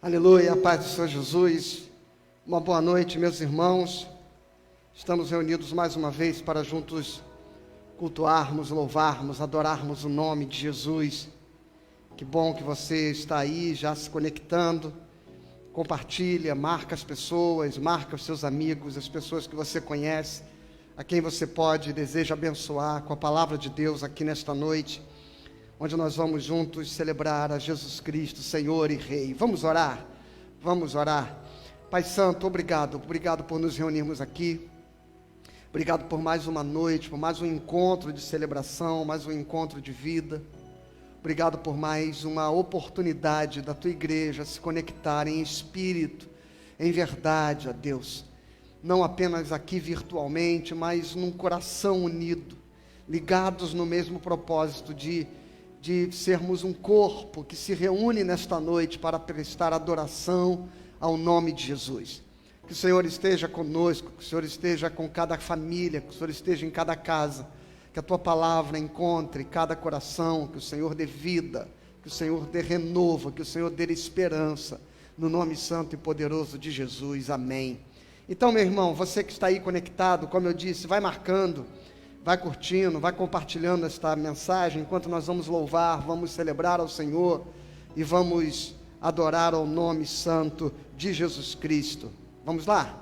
Aleluia, a paz do Senhor Jesus. Uma boa noite, meus irmãos. Estamos reunidos mais uma vez para juntos cultuarmos, louvarmos, adorarmos o nome de Jesus. Que bom que você está aí, já se conectando. Compartilha, marca as pessoas, marca os seus amigos, as pessoas que você conhece, a quem você pode e deseja abençoar com a palavra de Deus aqui nesta noite, onde nós vamos juntos celebrar a Jesus Cristo, Senhor e Rei. Vamos orar? Vamos orar. Pai Santo, obrigado por nos reunirmos aqui. Obrigado por mais uma noite, por mais um encontro de celebração, mais um encontro de vida. Obrigado por mais uma oportunidade da tua igreja se conectar em espírito, em verdade, ó Deus. Não apenas aqui virtualmente, mas num coração unido, ligados no mesmo propósito de sermos um corpo que se reúne nesta noite para prestar adoração ao nome de Jesus. Que o Senhor esteja conosco, que o Senhor esteja com cada família, que o Senhor esteja em cada casa, que a tua palavra encontre cada coração, que o Senhor dê vida, que o Senhor dê renovo, que o Senhor dê esperança, no nome santo e poderoso de Jesus, amém. Então, meu irmão, você que está aí conectado, como eu disse, vai marcando, vai curtindo, vai compartilhando esta mensagem, enquanto nós vamos louvar, vamos celebrar ao Senhor e vamos adorar ao nome santo de Jesus Cristo. Vamos lá?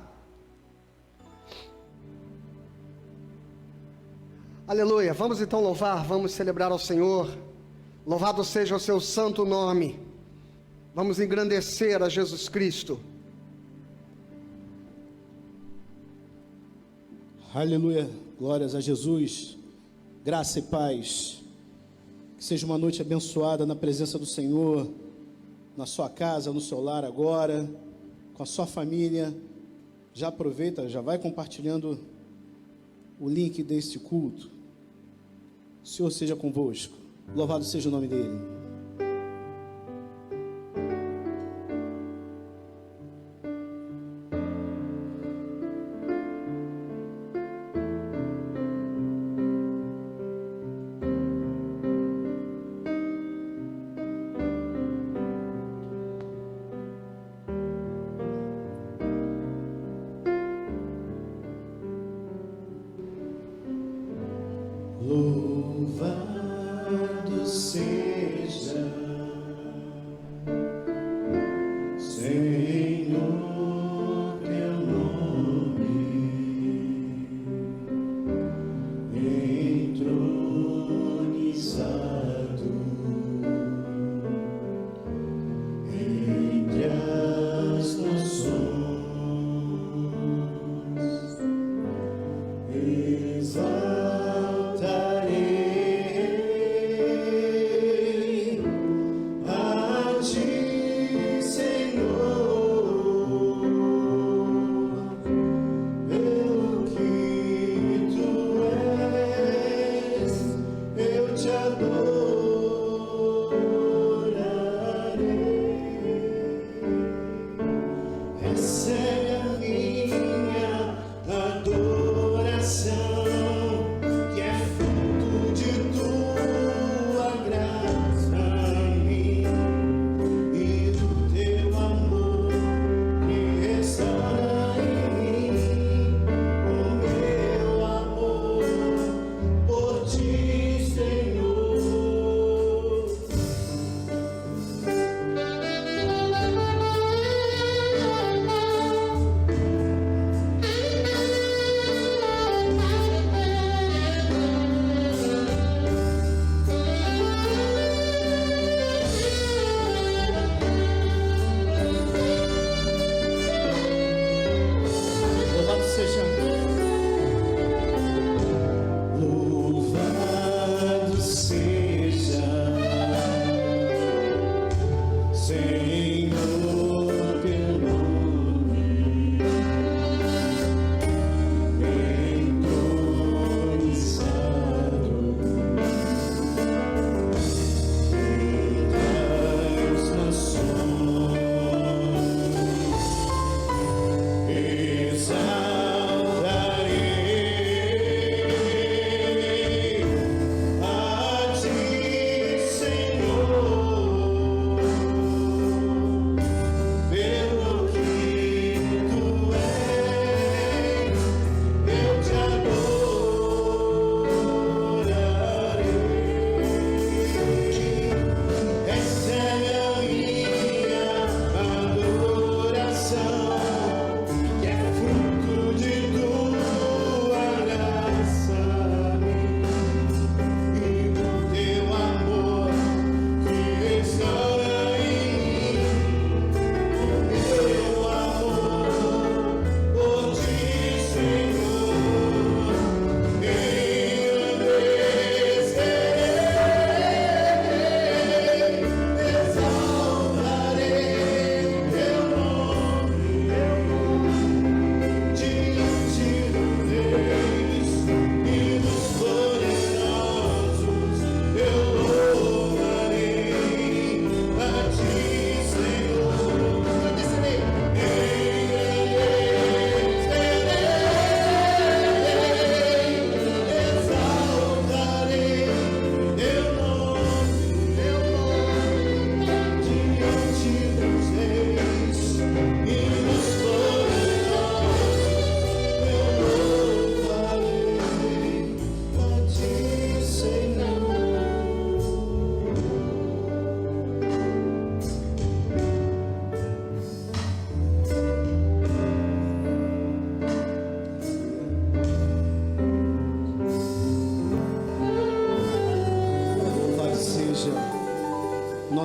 Aleluia, vamos então louvar, vamos celebrar ao Senhor. Louvado seja o seu santo nome. Vamos engrandecer a Jesus Cristo. Aleluia, glórias a Jesus, graça e paz, que seja uma noite abençoada na presença do Senhor, na sua casa, no seu lar agora, com a sua família. Já aproveita, já vai compartilhando o link deste culto. O Senhor seja convosco, louvado seja o nome dEle. Louvado seja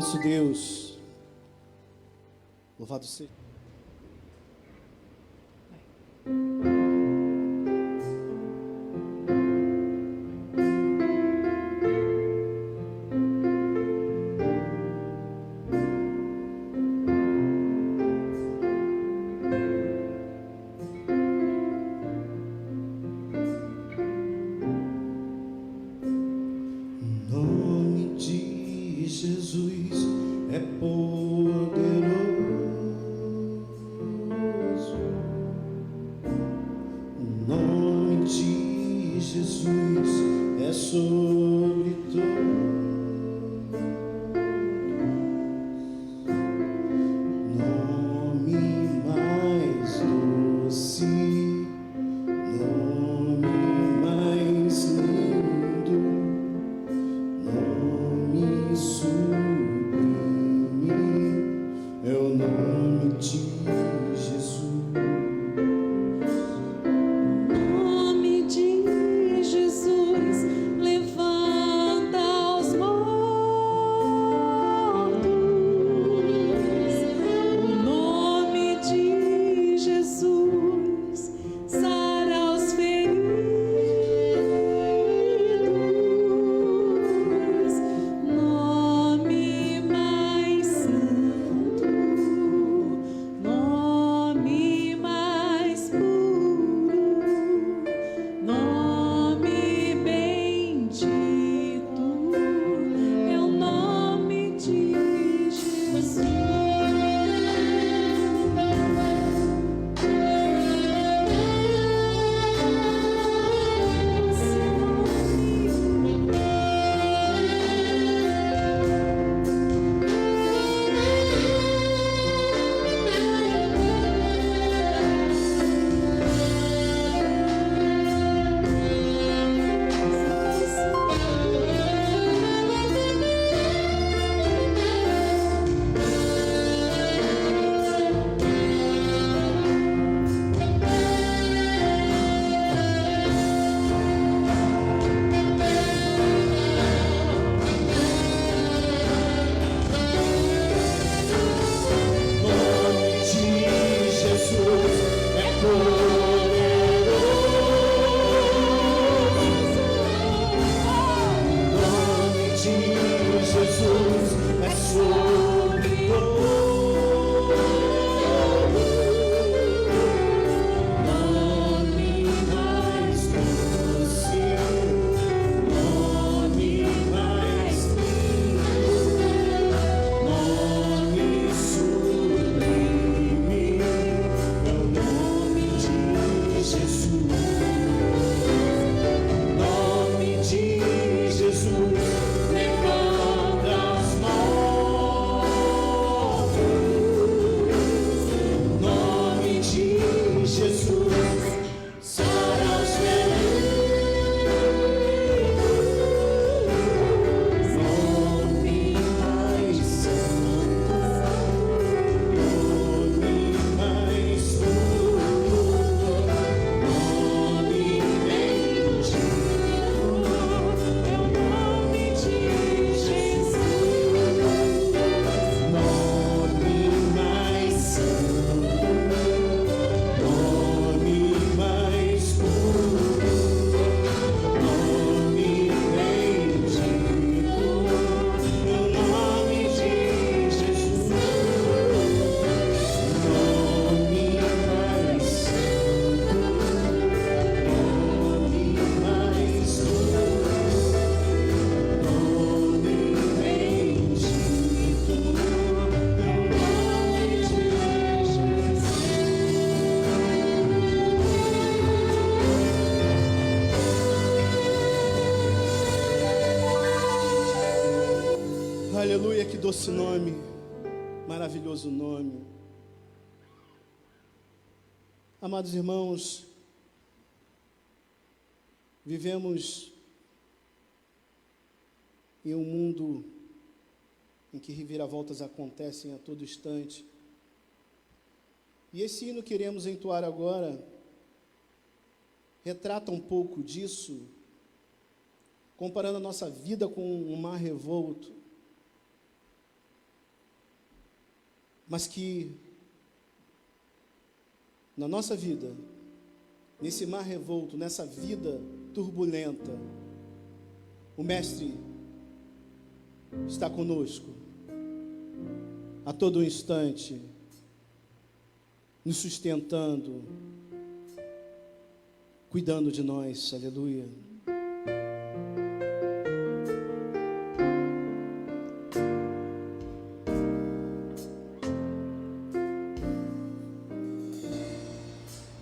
nosso Deus. Louvado seja. Aleluia, que doce nome, maravilhoso nome. Amados irmãos, vivemos em um mundo em que reviravoltas acontecem a todo instante. E esse hino que iremos entoar agora retrata um pouco disso, comparando a nossa vida com um mar revolto. mas que na nossa vida, nesse mar revolto, nessa vida turbulenta, o Mestre está conosco a todo instante, nos sustentando, cuidando de nós, aleluia.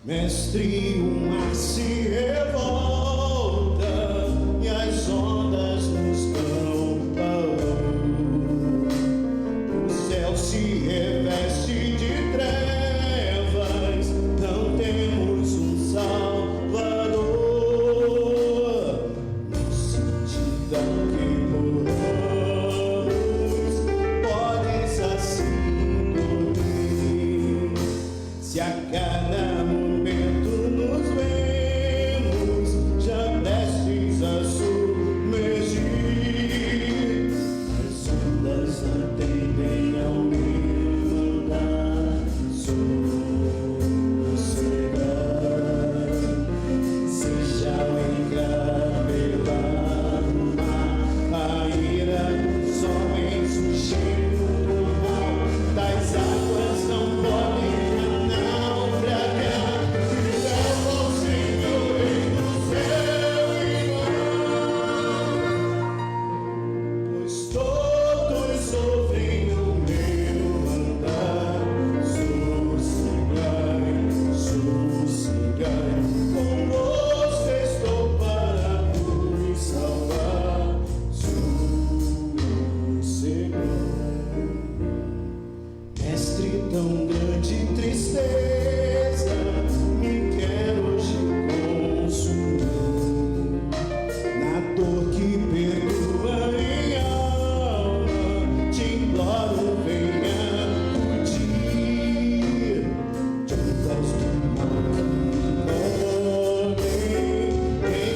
Mestre, o mar se revolta e as ondas nos campam, o céu se reveste de trevas, não temos um Salvador, não sentidão que moramos, podes assim dormir, se a cada momento nos vemos, já prestes a submergir, as ondas atendem ao meu andar, sossegar, seja ao entrar pela mar, a ira dos homens, o cheiro do mal, das águas não podem tão grande tristeza me quer hoje consumir, na dor que perdoa em alma, te imploro, venha acudir, de ondas do mar podem ali,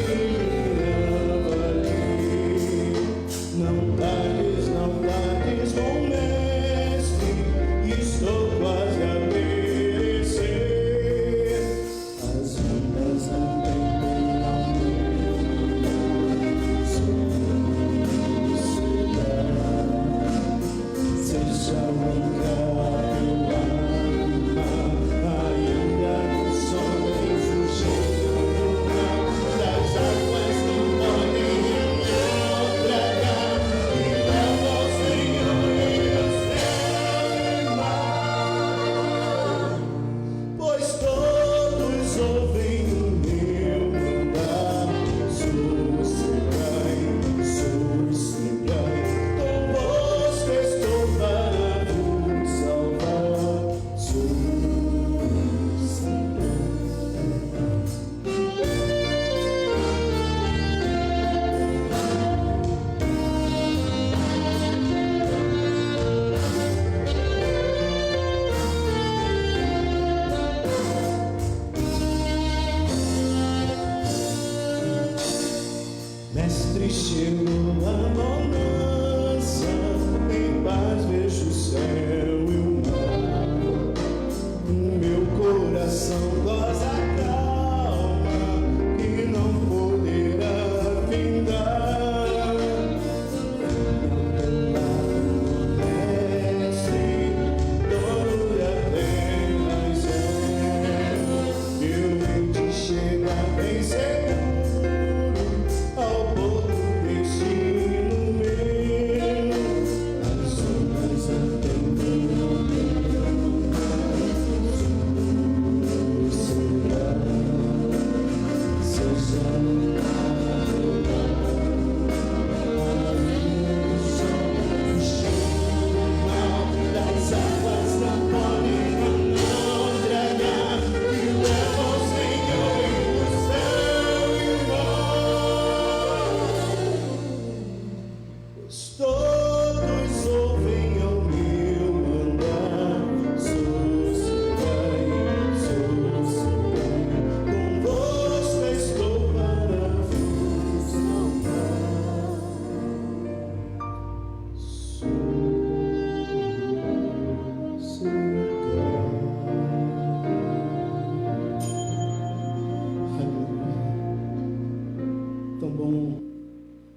não tardes, bom Mestre, estou quase a perecer.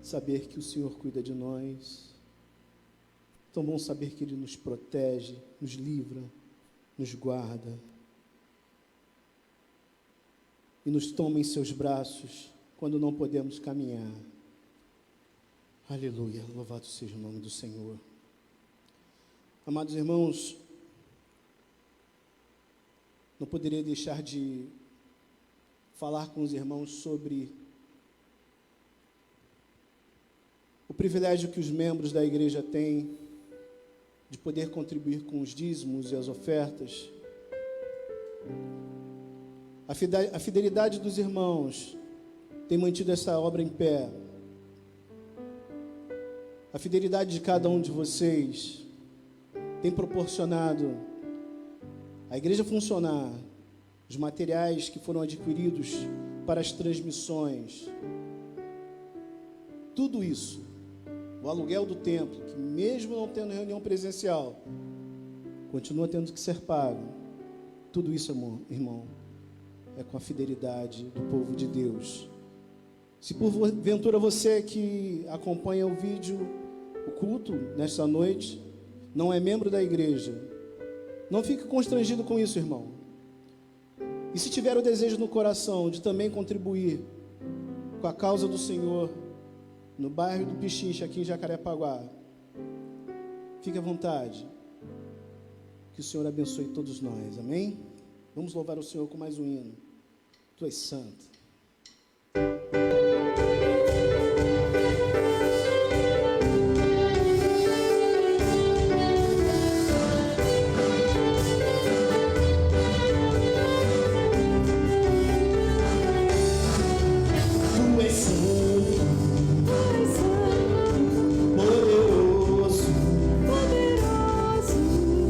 saber que o Senhor cuida de nós. Tão bom saber que Ele nos protege, nos livra, nos guarda e nos toma em seus braços quando não podemos caminhar. Aleluia, louvado seja o nome do Senhor. Amados irmãos, não poderia deixar de falar com os irmãos sobre o privilégio que os membros da igreja têm de poder contribuir com os dízimos e as ofertas. A fidelidade dos irmãos tem mantido essa obra em pé. A fidelidade de cada um de vocês tem proporcionado a igreja funcionar, os materiais que foram adquiridos para as transmissões, tudo isso, o aluguel do templo, que mesmo não tendo reunião presencial, continua tendo que ser pago. Tudo isso, irmão, é com a fidelidade do povo de Deus. Se porventura você que acompanha o vídeo, o culto nesta noite, não é membro da igreja, não fique constrangido com isso, irmão. E se tiver o desejo no coração de também contribuir com a causa do Senhor, no bairro do Pichincha, aqui em Jacarepaguá, fique à vontade. Que o Senhor abençoe todos nós, amém? Vamos louvar o Senhor com mais um hino. Tu és santo.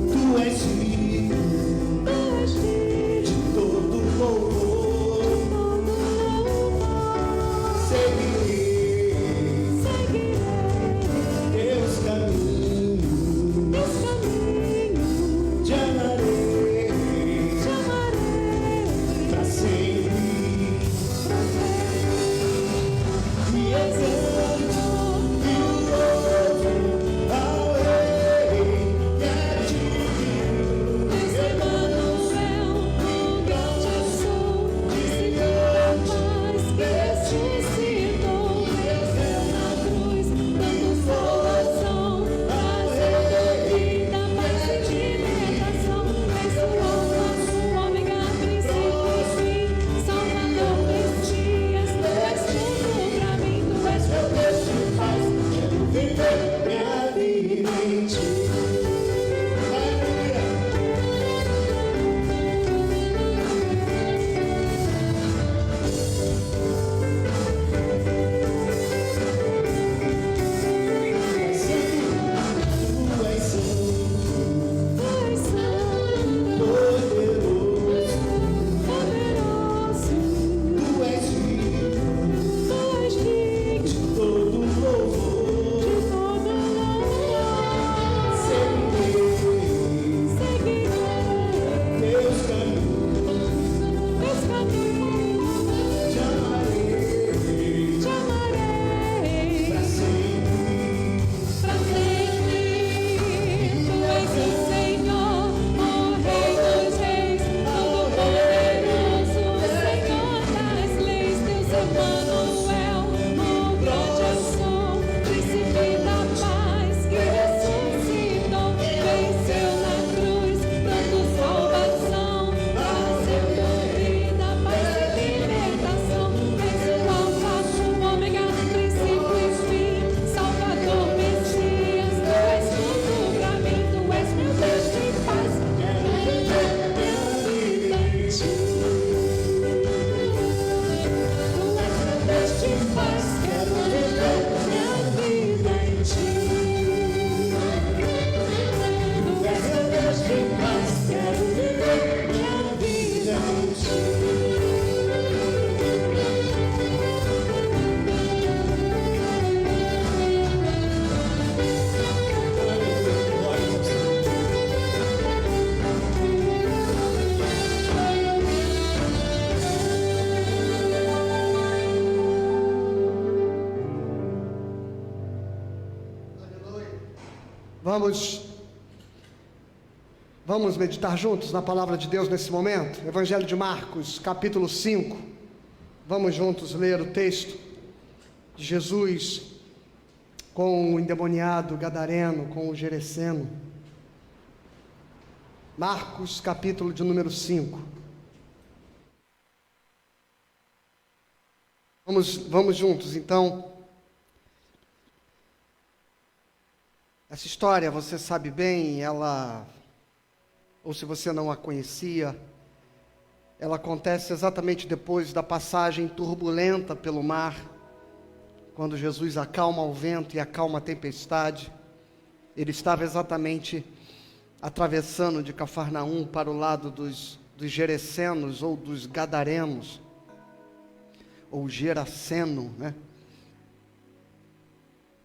Tu és digno de todo louvor. Vamos meditar juntos na palavra de Deus nesse momento? Evangelho de Marcos, capítulo 5. Vamos juntos ler o texto de Jesus com o endemoniado gadareno, com o gereceno. Marcos, capítulo de número 5. Vamos juntos, então. Essa história, você sabe bem, ou se você não a conhecia, ela acontece exatamente depois da passagem turbulenta pelo mar, quando Jesus acalma o vento e acalma a tempestade. Ele estava exatamente atravessando de Cafarnaum para o lado dos Geresenos ou dos Gadarenos, ou Geraseno, né?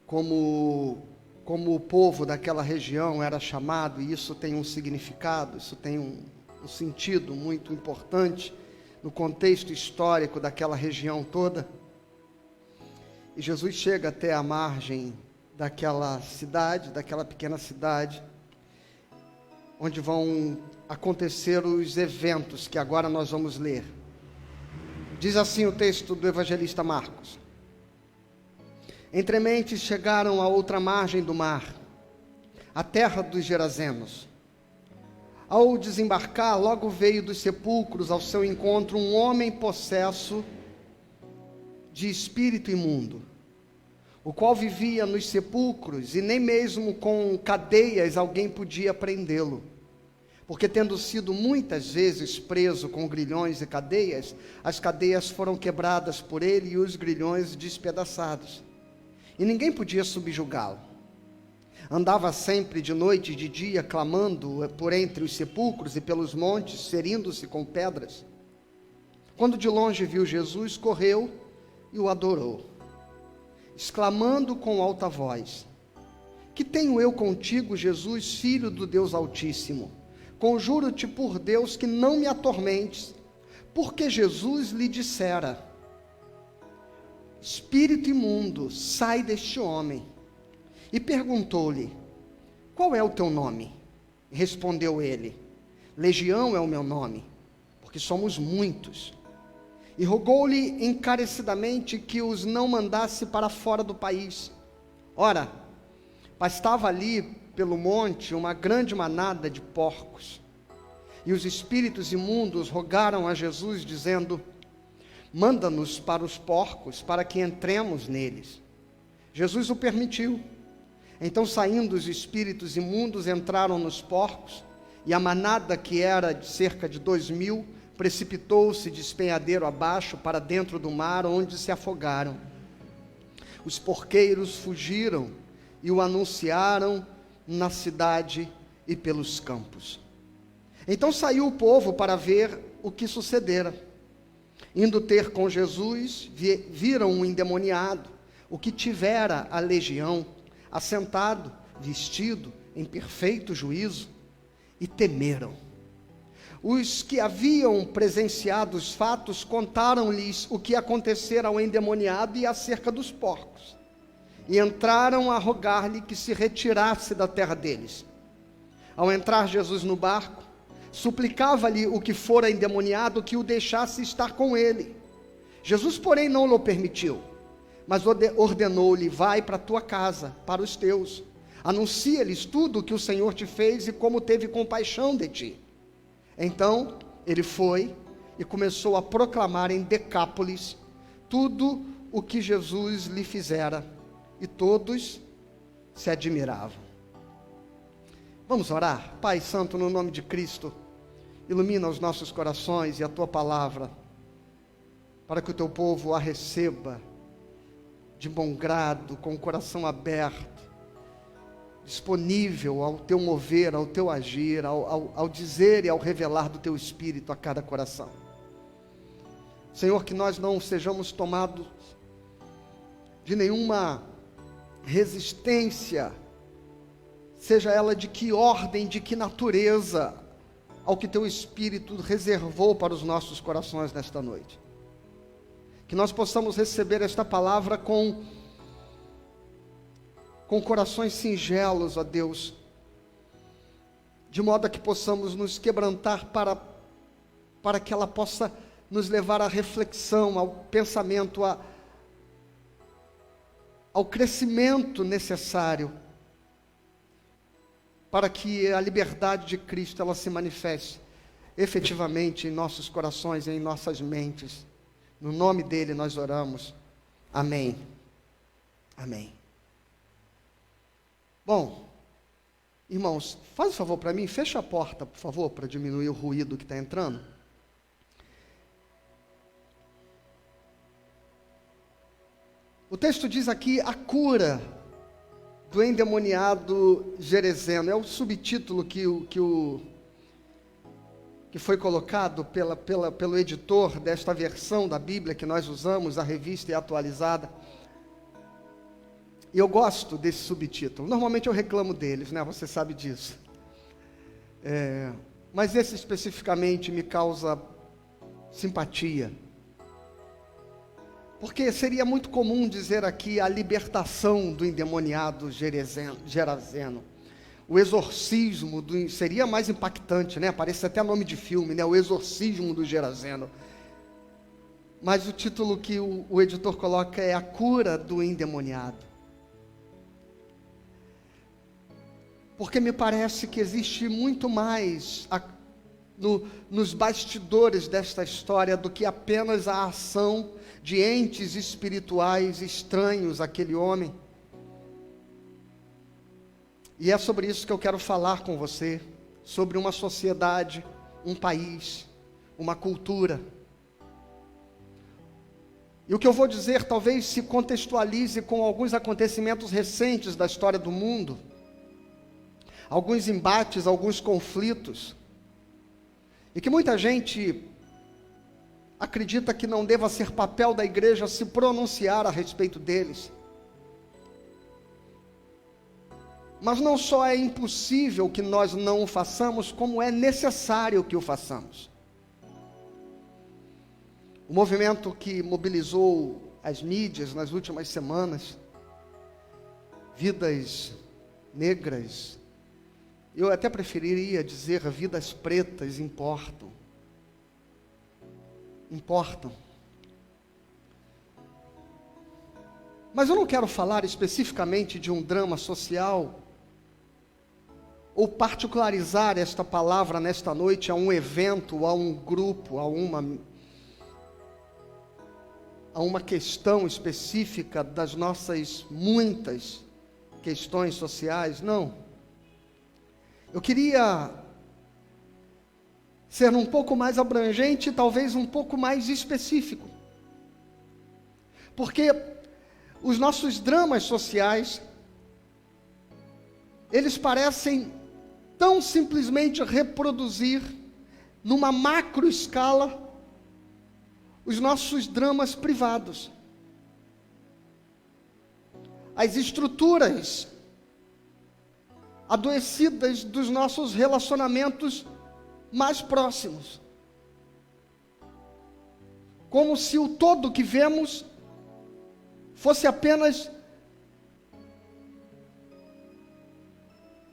Como o povo daquela região era chamado, e isso tem um significado, isso tem um sentido muito importante no contexto histórico daquela região toda. E Jesus chega até a margem daquela cidade, daquela pequena cidade, onde vão acontecer os eventos que agora nós vamos ler. Diz assim o texto do evangelista Marcos: Entrementes chegaram à outra margem do mar, a terra dos Gerazenos. Ao desembarcar, logo veio dos sepulcros ao seu encontro um homem possesso de espírito imundo, o qual vivia nos sepulcros, e nem mesmo com cadeias alguém podia prendê-lo, porque tendo sido muitas vezes preso com grilhões e cadeias, as cadeias foram quebradas por ele e os grilhões despedaçados, e ninguém podia subjugá-lo. Andava sempre de noite e de dia, clamando por entre os sepulcros e pelos montes, ferindo-se com pedras. Quando de longe viu Jesus, correu e o adorou, exclamando com alta voz: Que tenho eu contigo, Jesus, Filho do Deus Altíssimo? Conjuro-te por Deus que não me atormentes. Porque Jesus lhe dissera: Espírito imundo, sai deste homem. E perguntou-lhe: Qual é o teu nome? Respondeu ele: Legião é o meu nome, porque somos muitos. E rogou-lhe encarecidamente que os não mandasse para fora do país. Ora, pastava ali pelo monte uma grande manada de porcos. E os espíritos imundos rogaram a Jesus, dizendo: Manda-nos para os porcos, para que entremos neles. Jesus o permitiu. Então, saindo os espíritos imundos, entraram nos porcos, e a manada, que era de cerca de 2.000, precipitou-se de despenhadeiro abaixo para dentro do mar, onde se afogaram. Os porqueiros fugiram e o anunciaram na cidade e pelos campos. Então saiu o povo para ver o que sucedera. Indo ter com Jesus, viram um endemoniado, o que tivera a legião, assentado, vestido em perfeito juízo, e temeram. Os que haviam presenciado os fatos contaram-lhes o que acontecera ao endemoniado e acerca dos porcos, e entraram a rogar-lhe que se retirasse da terra deles. Ao entrar Jesus no barco, suplicava-lhe o que fora endemoniado que o deixasse estar com ele. Jesus, porém, não lhe permitiu, mas ordenou-lhe: Vai para a tua casa, para os teus, anuncia-lhes tudo o que o Senhor te fez e como teve compaixão de ti. Então ele foi e começou a proclamar em Decápolis tudo o que Jesus lhe fizera, e todos se admiravam. Vamos orar? Pai Santo, no nome de Cristo, ilumina os nossos corações e a tua palavra, para que o teu povo a receba de bom grado, com o coração aberto, disponível ao teu mover, ao teu agir, ao dizer e ao revelar do teu Espírito a cada coração. Senhor, que nós não sejamos tomados de nenhuma resistência, seja ela de que ordem, de que natureza, ao que teu Espírito reservou para os nossos corações nesta noite. Que nós possamos receber esta palavra com corações singelos, ó Deus, de modo a que possamos nos quebrantar para que ela possa nos levar à reflexão, ao pensamento, ao crescimento necessário para que a liberdade de Cristo ela se manifeste efetivamente em nossos corações e em nossas mentes. No nome dele nós oramos. Amém. Amém. Bom, irmãos, faz um favor para mim, fecha a porta, por favor, para diminuir o ruído que está entrando. O texto diz aqui a cura do endemoniado Geraseno. É o subtítulo que foi colocado pelo editor desta versão da Bíblia que nós usamos, a Revista e Atualizada. E eu gosto desse subtítulo. Normalmente eu reclamo deles, né? Você sabe disso. Mas esse especificamente me causa simpatia. Porque seria muito comum dizer aqui a libertação do endemoniado Geraseno. O exorcismo seria mais impactante, né? Parece até nome de filme, né? O exorcismo do Geraseno. Mas o título que o editor coloca é a cura do endemoniado. Porque me parece que existe muito mais nos bastidores desta história do que apenas a ação de entes espirituais estranhos àquele homem. E é sobre isso que eu quero falar com você, sobre uma sociedade, um país, uma cultura. E o que eu vou dizer talvez se contextualize com alguns acontecimentos recentes da história do mundo, alguns embates, alguns conflitos, e que muita gente acredita que não deva ser papel da igreja se pronunciar a respeito deles. Mas não só é impossível que nós não o façamos, como é necessário que o façamos. O movimento que mobilizou as mídias nas últimas semanas, vidas negras, eu até preferiria dizer vidas pretas importam. Mas eu não quero falar especificamente de um drama social, ou particularizar esta palavra nesta noite a um evento, a um grupo, a uma questão específica das nossas muitas questões sociais, não. Eu queria ser um pouco mais abrangente, talvez um pouco mais específico. Porque os nossos dramas sociais, eles parecem tão simplesmente reproduzir, numa macro escala, os nossos dramas privados. As estruturas adoecidas dos nossos relacionamentos mais próximos. Como se o todo que vemos fosse apenas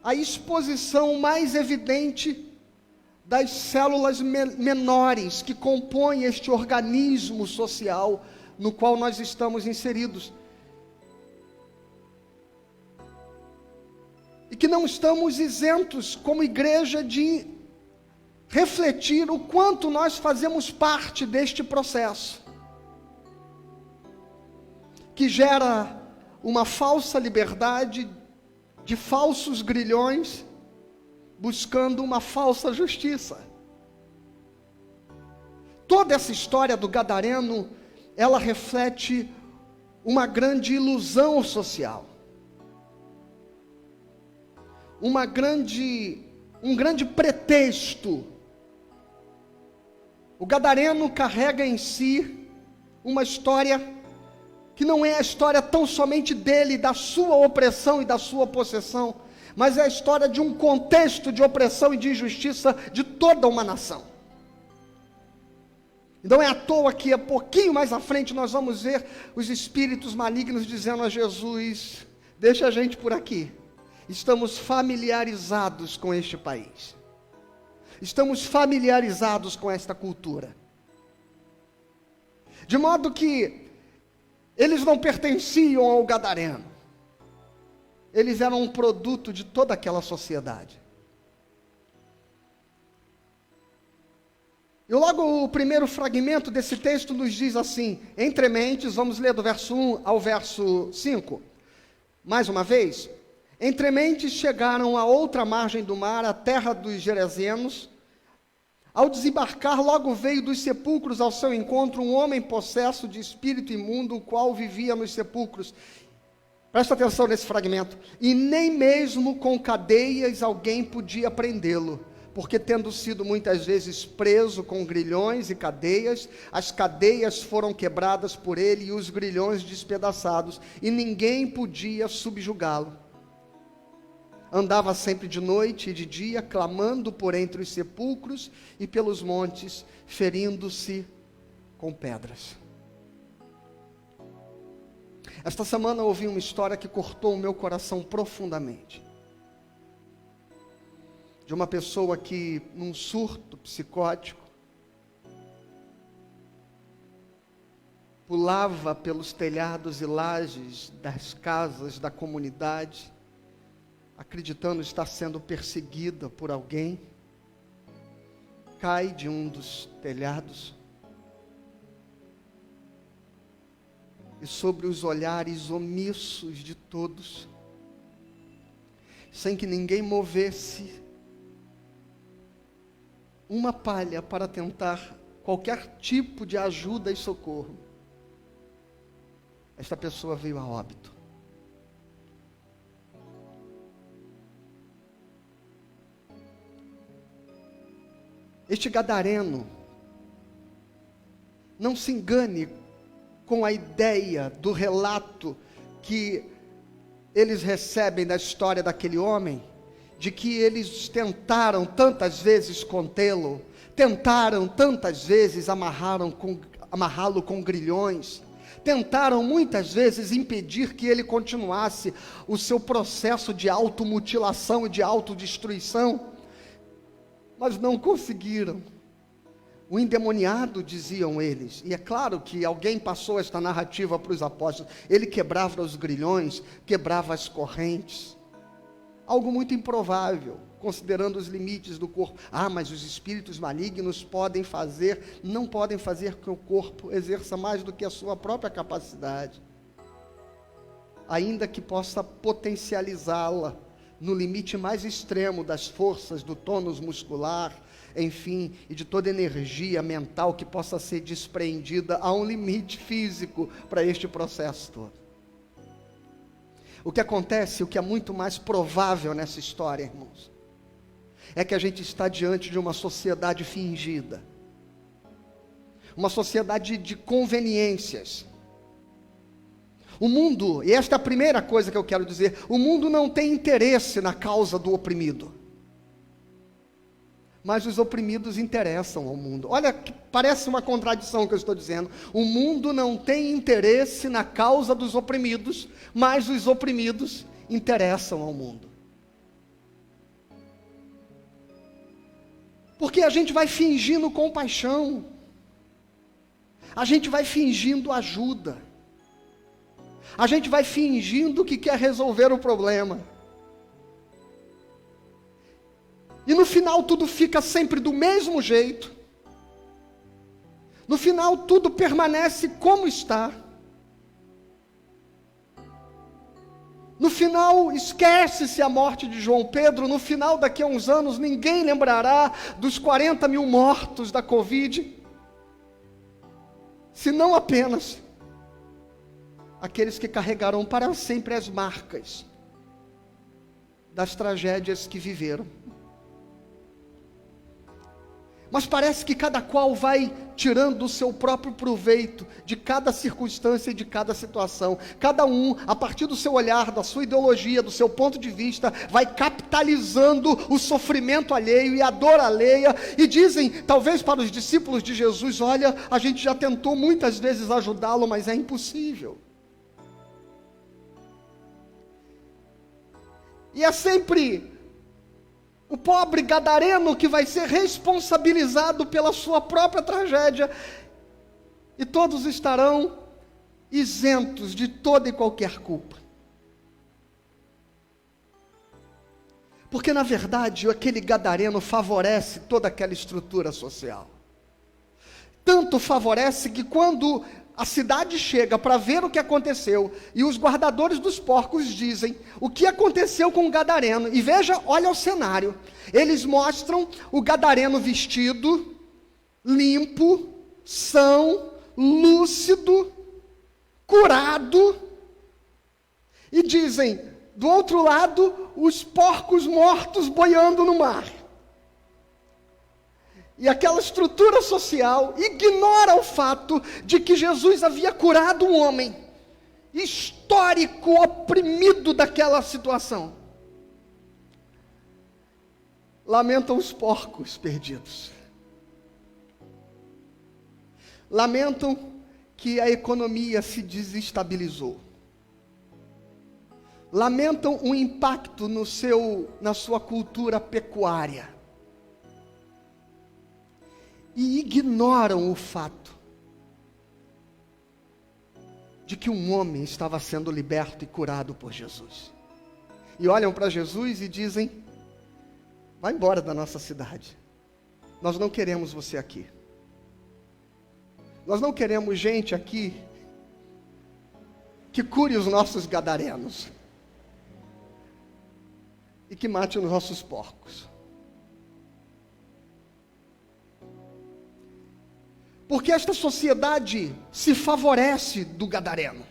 a exposição mais evidente das células menores que compõem este organismo social no qual nós estamos inseridos. E que não estamos isentos, como igreja, de refletir o quanto nós fazemos parte deste processo, que gera uma falsa liberdade de falsos grilhões, buscando uma falsa justiça. Toda essa história do gadareno, ela reflete uma grande ilusão social, um grande pretexto. O gadareno carrega em si uma história que não é a história tão somente dele, da sua opressão e da sua possessão, mas é a história de um contexto de opressão e de injustiça de toda uma nação. Não é à toa que, um pouquinho mais à frente, nós vamos ver os espíritos malignos dizendo a Jesus: deixa a gente por aqui. estamos familiarizados com este país. Estamos familiarizados com esta cultura. De modo que eles não pertenciam ao gadareno. Eles eram um produto de toda aquela sociedade. E logo o primeiro fragmento desse texto nos diz assim, entre mentes, vamos ler do verso 1 ao verso 5. Mais uma vez. Entre mentes chegaram à outra margem do mar, a terra dos Gerezenos. Ao desembarcar, logo veio dos sepulcros ao seu encontro um homem possesso de espírito imundo, o qual vivia nos sepulcros. Presta atenção nesse fragmento. E nem mesmo com cadeias alguém podia prendê-lo, porque tendo sido muitas vezes preso com grilhões e cadeias, as cadeias foram quebradas por ele e os grilhões despedaçados, e ninguém podia subjugá-lo. Andava sempre de noite e de dia, clamando por entre os sepulcros e pelos montes, ferindo-se com pedras. Esta semana eu ouvi uma história que cortou o meu coração profundamente. De uma pessoa que, num surto psicótico, pulava pelos telhados e lajes das casas da comunidade, acreditando estar sendo perseguida por alguém, cai de um dos telhados e sobre os olhares omissos de todos, sem que ninguém movesse uma palha para tentar qualquer tipo de ajuda e socorro, esta pessoa veio a óbito. Este gadareno, não se engane com a ideia do relato que eles recebem da história daquele homem, de que eles tentaram tantas vezes contê-lo, tentaram tantas vezes amarrá-lo com grilhões, tentaram muitas vezes impedir que ele continuasse o seu processo de automutilação e de autodestruição, mas não conseguiram. O endemoniado, diziam eles, e é claro que alguém passou esta narrativa para os apóstolos, ele quebrava os grilhões, quebrava as correntes, algo muito improvável, considerando os limites do corpo. Mas os espíritos malignos não podem fazer que o corpo exerça mais do que a sua própria capacidade, ainda que possa potencializá-la, no limite mais extremo das forças do tônus muscular, enfim, e de toda energia mental que possa ser despreendida, há um limite físico para este processo todo. O que acontece, o que é muito mais provável nessa história, irmãos, é que a gente está diante de uma sociedade fingida, uma sociedade de conveniências. O mundo, e esta é a primeira coisa que eu quero dizer, o mundo não tem interesse na causa do oprimido, mas os oprimidos interessam ao mundo. Olha, parece uma contradição o que eu estou dizendo. O mundo não tem interesse na causa dos oprimidos, mas os oprimidos interessam ao mundo. Porque a gente vai fingindo compaixão, a gente vai fingindo ajuda, a gente vai fingindo que quer resolver o problema. E no final tudo fica sempre do mesmo jeito. No final tudo permanece como está. No final esquece-se a morte de João Pedro. No final, daqui a uns anos, ninguém lembrará dos 40 mil mortos da Covid, senão apenas aqueles que carregarão para sempre as marcas das tragédias que viveram. Mas parece que cada qual vai tirando o seu próprio proveito de cada circunstância e de cada situação. Cada um, a partir do seu olhar, da sua ideologia, do seu ponto de vista, vai capitalizando o sofrimento alheio e a dor alheia. E dizem, talvez para os discípulos de Jesus, olha, a gente já tentou muitas vezes ajudá-lo, mas é impossível. E é sempre o pobre gadareno que vai ser responsabilizado pela sua própria tragédia, e todos estarão isentos de toda e qualquer culpa. Porque, na verdade, aquele gadareno favorece toda aquela estrutura social. Tanto favorece que quando a cidade chega para ver o que aconteceu, e os guardadores dos porcos dizem o que aconteceu com o gadareno, e veja, olha o cenário, eles mostram o gadareno vestido, limpo, são, lúcido, curado, e dizem, do outro lado, os porcos mortos boiando no mar. E aquela estrutura social ignora o fato de que Jesus havia curado um homem histórico, oprimido daquela situação. Lamentam os porcos perdidos. Lamentam que a economia se desestabilizou. Lamentam o impacto na sua cultura pecuária. E ignoram o fato de que um homem estava sendo liberto e curado por Jesus. E olham para Jesus e dizem: vai embora da nossa cidade. Nós não queremos você aqui. Nós não queremos gente aqui que cure os nossos gadarenos e que mate os nossos porcos. Porque esta sociedade se favorece do gadareno.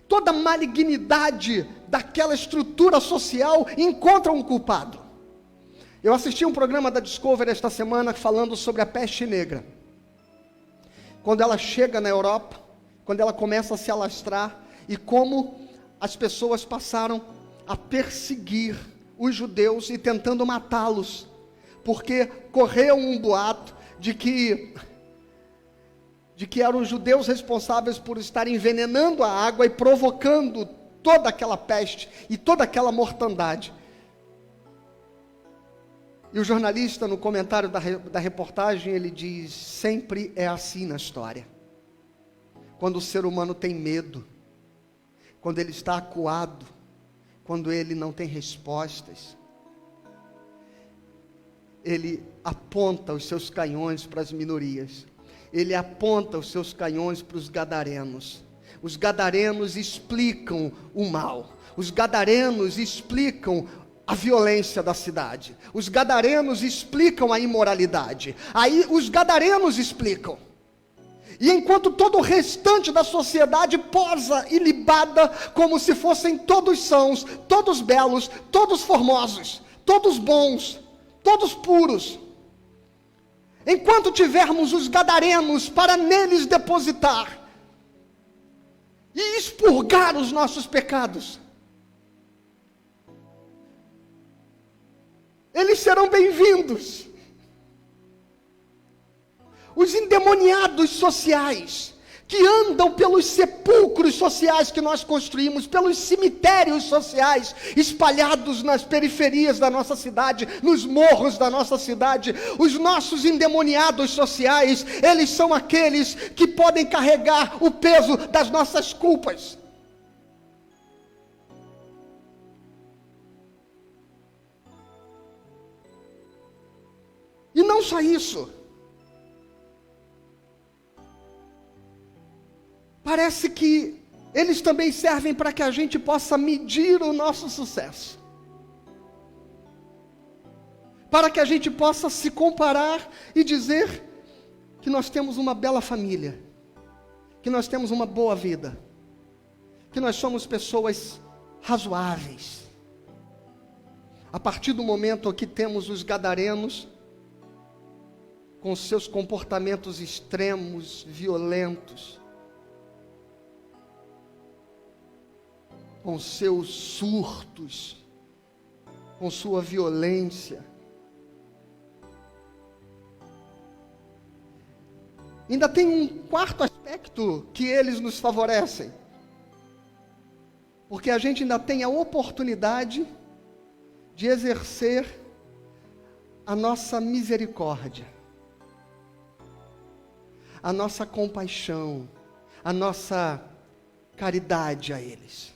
Toda malignidade daquela estrutura social encontra um culpado. Eu assisti um programa da Discovery esta semana falando sobre a peste negra. Quando ela chega na Europa, quando ela começa a se alastrar, e como as pessoas passaram a perseguir os judeus e tentando matá-los, porque correu um boato de que eram os judeus responsáveis por estar envenenando a água e provocando toda aquela peste e toda aquela mortandade. E o jornalista, no comentário da reportagem, ele diz: sempre é assim na história. Quando o ser humano tem medo, quando ele está acuado, quando ele não tem respostas, ele aponta os seus canhões para as minorias. Ele aponta os seus canhões para os gadarenos. Os gadarenos explicam o mal. Os gadarenos explicam a violência da cidade. Os gadarenos explicam a imoralidade. Aí os gadarenos explicam. E enquanto todo o restante da sociedade posa ilibada como se fossem todos sãos, todos belos, todos formosos, todos bons, todos puros. Enquanto tivermos os gadarenos para neles depositar e expurgar os nossos pecados, eles serão bem-vindos. Os endemoniados sociais, que andam pelos sepulcros sociais que nós construímos, pelos cemitérios sociais, espalhados nas periferias da nossa cidade, nos morros da nossa cidade, os nossos endemoniados sociais, eles são aqueles que podem carregar o peso das nossas culpas. E não só isso. Parece que eles também servem para que a gente possa medir o nosso sucesso. Para que a gente possa se comparar e dizer que nós temos uma bela família, que nós temos uma boa vida, que nós somos pessoas razoáveis. A partir do momento que temos os gadarenos, com seus comportamentos extremos, violentos, com seus surtos, com sua violência. Ainda tem um quarto aspecto que eles nos favorecem. Porque a gente ainda tem a oportunidade de exercer a nossa misericórdia, a nossa compaixão, a nossa caridade a eles.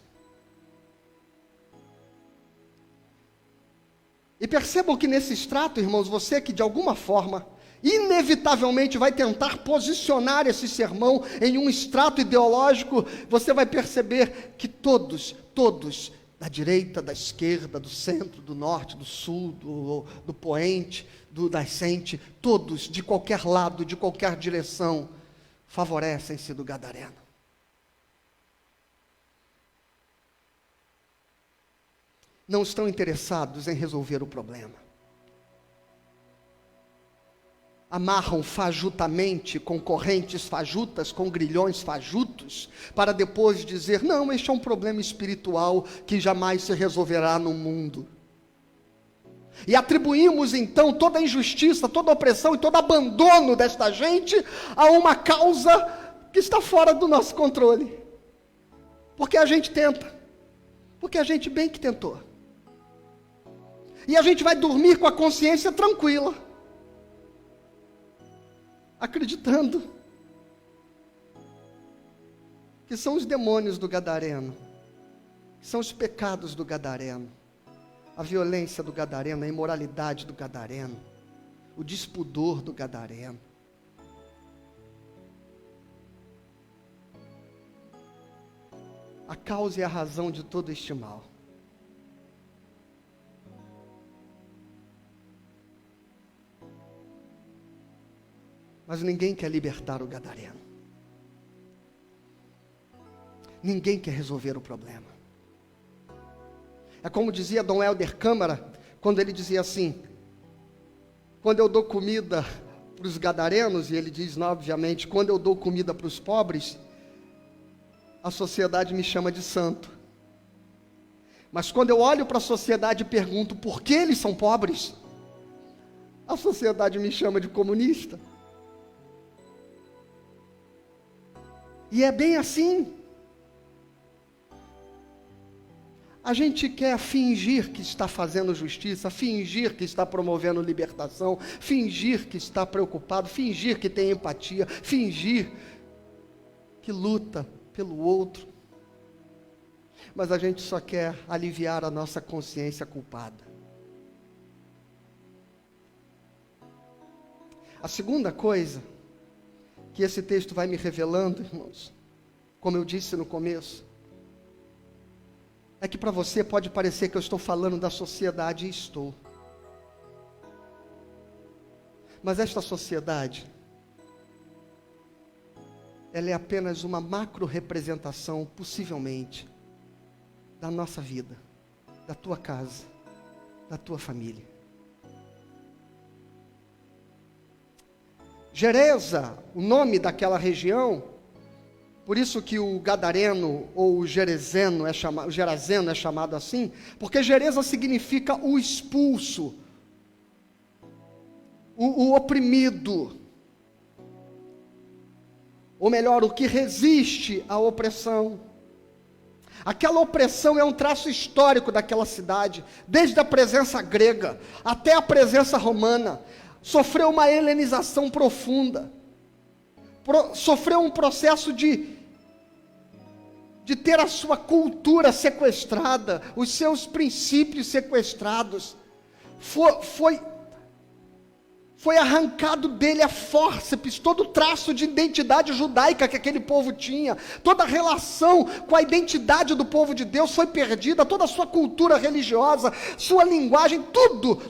E percebam que nesse extrato, irmãos, você que de alguma forma, inevitavelmente vai tentar posicionar esse sermão em um extrato ideológico, você vai perceber que todos, da direita, da esquerda, do centro, do norte, do sul, do poente, do nascente, todos, de qualquer lado, de qualquer direção, favorecem-se do gadareno. Não estão interessados em resolver o problema. Amarram fajutamente com correntes fajutas, com grilhões fajutos, para depois dizer, não, este é um problema espiritual que jamais se resolverá no mundo. E atribuímos então toda a injustiça, toda a opressão e todo abandono desta gente a uma causa que está fora do nosso controle. Porque a gente tenta, porque a gente bem que tentou. E a gente vai dormir com a consciência tranquila, acreditando que são os demônios do gadareno, que são os pecados do gadareno, a violência do gadareno, a imoralidade do gadareno, o despudor do gadareno. A causa e a razão de todo este mal. Mas ninguém quer libertar o gadareno. Ninguém quer resolver o problema. É como dizia Dom Helder Câmara, quando ele dizia assim, quando eu dou comida para os gadarenos, e ele diz, obviamente, quando eu dou comida para os pobres, a sociedade me chama de santo. Mas quando eu olho para a sociedade e pergunto por que eles são pobres, a sociedade me chama de comunista. E é bem assim. A gente quer fingir que está fazendo justiça, fingir que está promovendo libertação, fingir que está preocupado, fingir que tem empatia, fingir que luta pelo outro. Mas a gente só quer aliviar a nossa consciência culpada. A segunda coisa que esse texto vai me revelando, irmãos, como eu disse no começo, é que para você pode parecer que eu estou falando da sociedade, e estou. Mas esta sociedade, ela é apenas uma macro representação, possivelmente, da nossa vida, da tua casa, da tua família. Gereza, o nome daquela região, por isso que o gadareno ou o gerazeno é chamado assim, porque Gereza significa o expulso, o oprimido, ou melhor, o que resiste à opressão. Aquela opressão é um traço histórico daquela cidade, desde a presença grega até a presença romana. Sofreu uma helenização profunda, sofreu um processo de ter a sua cultura sequestrada, os seus princípios sequestrados, foi arrancado dele a fórceps, todo o traço de identidade judaica que aquele povo tinha, toda a relação com a identidade do povo de Deus foi perdida, toda a sua cultura religiosa, sua linguagem, tudo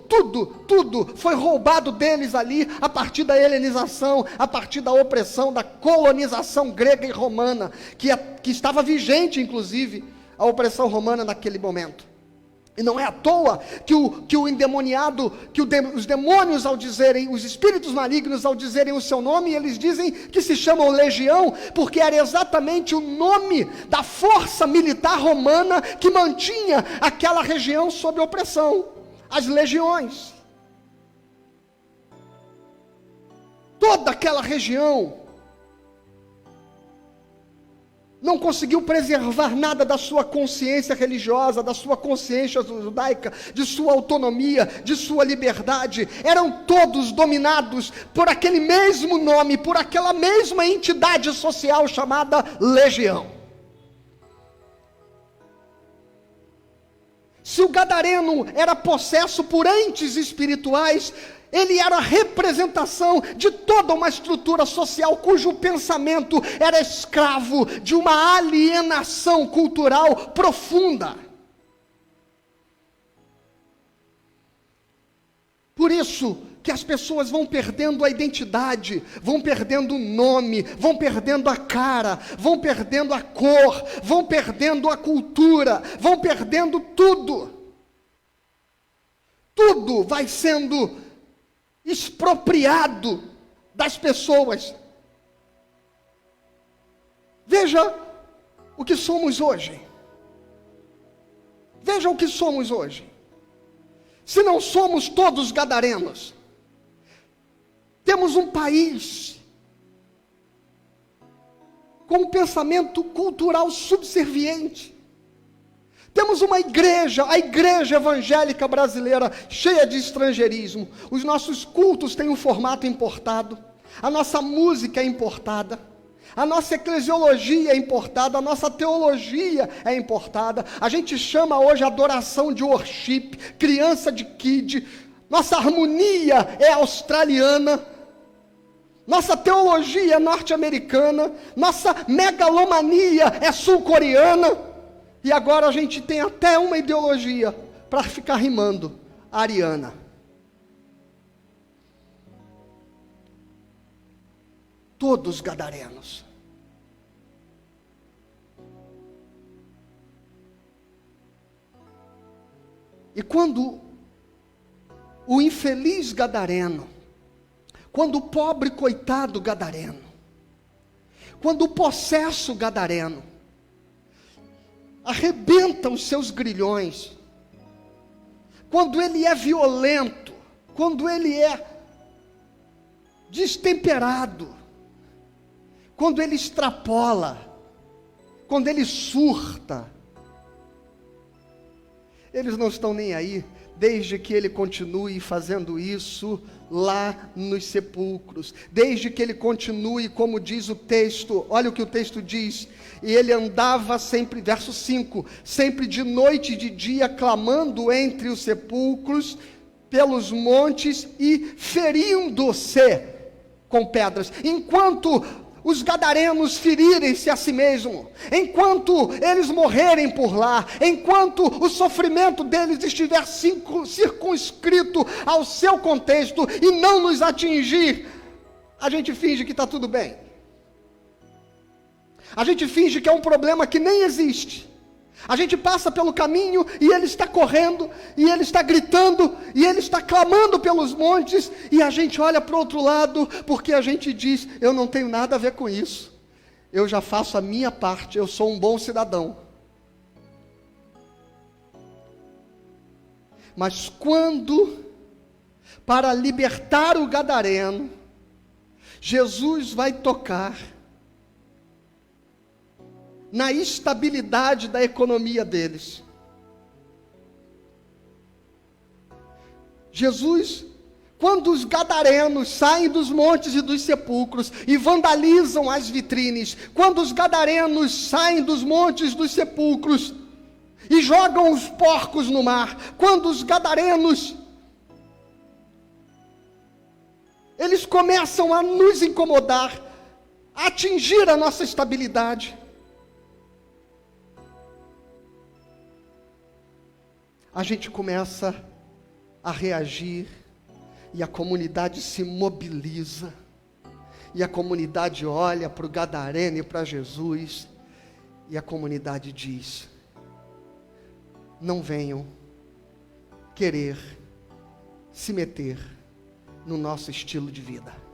foi roubado deles ali, a partir da helenização, a partir da opressão, da colonização grega e romana, que estava vigente, inclusive, a opressão romana naquele momento. E não é à toa que o endemoniado, os demônios ao dizerem, os espíritos malignos ao dizerem o seu nome, eles dizem que se chamam legião, porque era exatamente o nome da força militar romana que mantinha aquela região sob opressão, as legiões. Toda aquela região não conseguiu preservar nada da sua consciência religiosa, da sua consciência judaica, de sua autonomia, de sua liberdade. Eram todos dominados por aquele mesmo nome, por aquela mesma entidade social chamada legião. Se o gadareno era possesso por entes espirituais, ele era a representação de toda uma estrutura social cujo pensamento era escravo de uma alienação cultural profunda. Por isso que as pessoas vão perdendo a identidade, vão perdendo o nome, vão perdendo a cara, vão perdendo a cor, vão perdendo a cultura, vão perdendo tudo. Tudo vai sendo expropriado das pessoas. Veja o que somos hoje. Veja o que somos hoje. Se não somos todos gadarenos, temos um país com um pensamento cultural subserviente. Temos uma igreja, a igreja evangélica brasileira, cheia de estrangeirismo. Os nossos cultos têm um formato importado. A nossa música é importada. A nossa eclesiologia é importada. A nossa teologia é importada. A gente chama hoje a adoração de worship, criança de kid. Nossa harmonia é australiana. Nossa teologia é norte-americana. Nossa megalomania é sul-coreana. E agora a gente tem até uma ideologia para ficar rimando, ariana. Todos gadarenos. E quando o infeliz gadareno, quando o pobre coitado gadareno, quando o possesso gadareno arrebenta os seus grilhões, quando ele é violento, quando ele é destemperado, quando ele extrapola, quando ele surta, eles não estão nem aí, desde que ele continue fazendo isso lá nos sepulcros, desde que ele continue, como diz o texto, olha o que o texto diz, e ele andava sempre, verso 5, sempre de noite e de dia, clamando entre os sepulcros, pelos montes e ferindo-se com pedras, enquanto os gadarenos ferirem-se a si mesmo, enquanto eles morrerem por lá, enquanto o sofrimento deles estiver circunscrito ao seu contexto e não nos atingir, a gente finge que está tudo bem. A gente finge que é um problema que nem existe. A gente passa pelo caminho e ele está correndo, e ele está gritando, e ele está clamando pelos montes, e a gente olha para o outro lado, porque a gente diz, eu não tenho nada a ver com isso, eu já faço a minha parte, eu sou um bom cidadão. Mas quando, para libertar o gadareno, Jesus vai tocar na estabilidade da economia deles. Jesus, quando os gadarenos saem dos montes e dos sepulcros e vandalizam as vitrines, quando os gadarenos saem dos montes e dos sepulcros e jogam os porcos no mar, quando os gadarenos, eles começam a nos incomodar, a atingir a nossa estabilidade, a gente começa a reagir, e a comunidade se mobiliza, e a comunidade olha para o gadareno e para Jesus, e a comunidade diz, não venham querer se meter no nosso estilo de vida.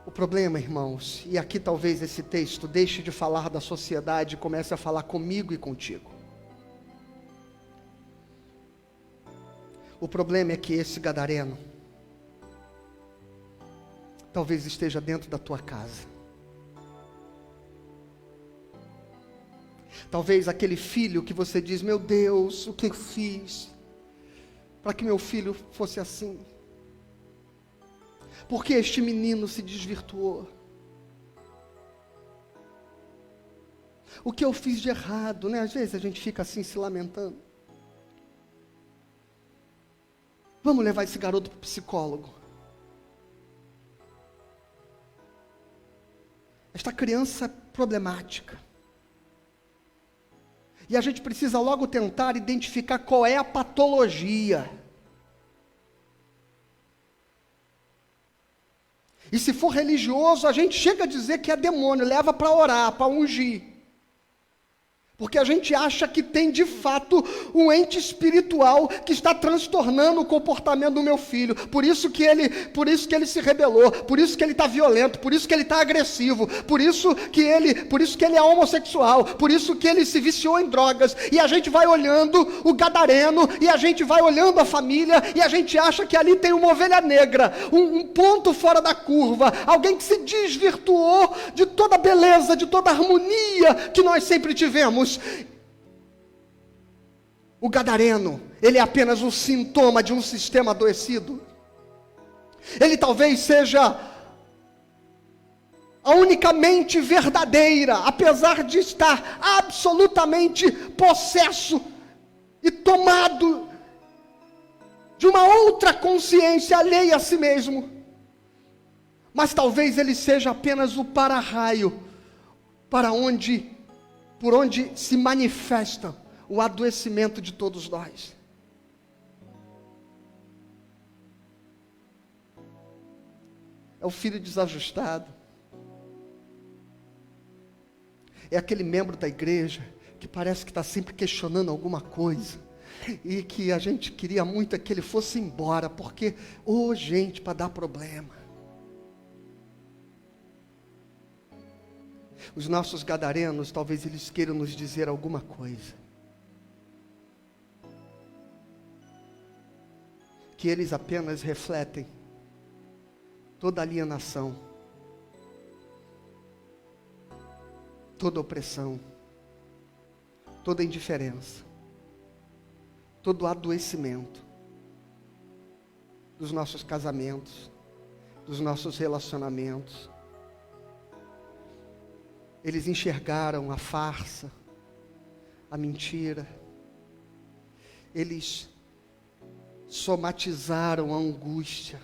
O problema, irmãos, e aqui talvez esse texto deixe de falar da sociedade e comece a falar comigo e contigo. O problema é que esse gadareno, talvez esteja dentro da tua casa. Talvez aquele filho que você diz: meu Deus, o que eu fiz para que meu filho fosse assim? Por que este menino se desvirtuou? O que eu fiz de errado, né? Às vezes a gente fica assim se lamentando. Vamos levar esse garoto para o psicólogo. Esta criança é problemática. E a gente precisa logo tentar identificar qual é a patologia. E se for religioso, a gente chega a dizer que é demônio, leva para orar, para ungir. Porque a gente acha que tem de fato um ente espiritual que está transtornando o comportamento do meu filho. Por isso que ele se rebelou, por isso que ele está violento, por isso que ele está agressivo, por isso que ele é homossexual, por isso que ele se viciou em drogas. E a gente vai olhando o gadareno, e a gente vai olhando a família, e a gente acha que ali tem uma ovelha negra, um ponto fora da curva, alguém que se desvirtuou de toda a beleza, de toda a harmonia que nós sempre tivemos. O gadareno, ele é apenas um sintoma de um sistema adoecido. Ele talvez seja a única mente verdadeira, apesar de estar absolutamente possesso e tomado de uma outra consciência alheia a si mesmo. Mas talvez ele seja apenas o para-raio por onde se manifesta o adoecimento de todos nós. É o filho desajustado. É aquele membro da igreja que parece que está sempre questionando alguma coisa. E que a gente queria muito é que ele fosse embora, porque, gente, para dar problema. Os nossos gadarenos, talvez eles queiram nos dizer alguma coisa. Que eles apenas refletem toda alienação, toda opressão, toda indiferença, todo adoecimento dos nossos casamentos, dos nossos relacionamentos. Eles enxergaram a farsa, a mentira. Eles somatizaram a angústia.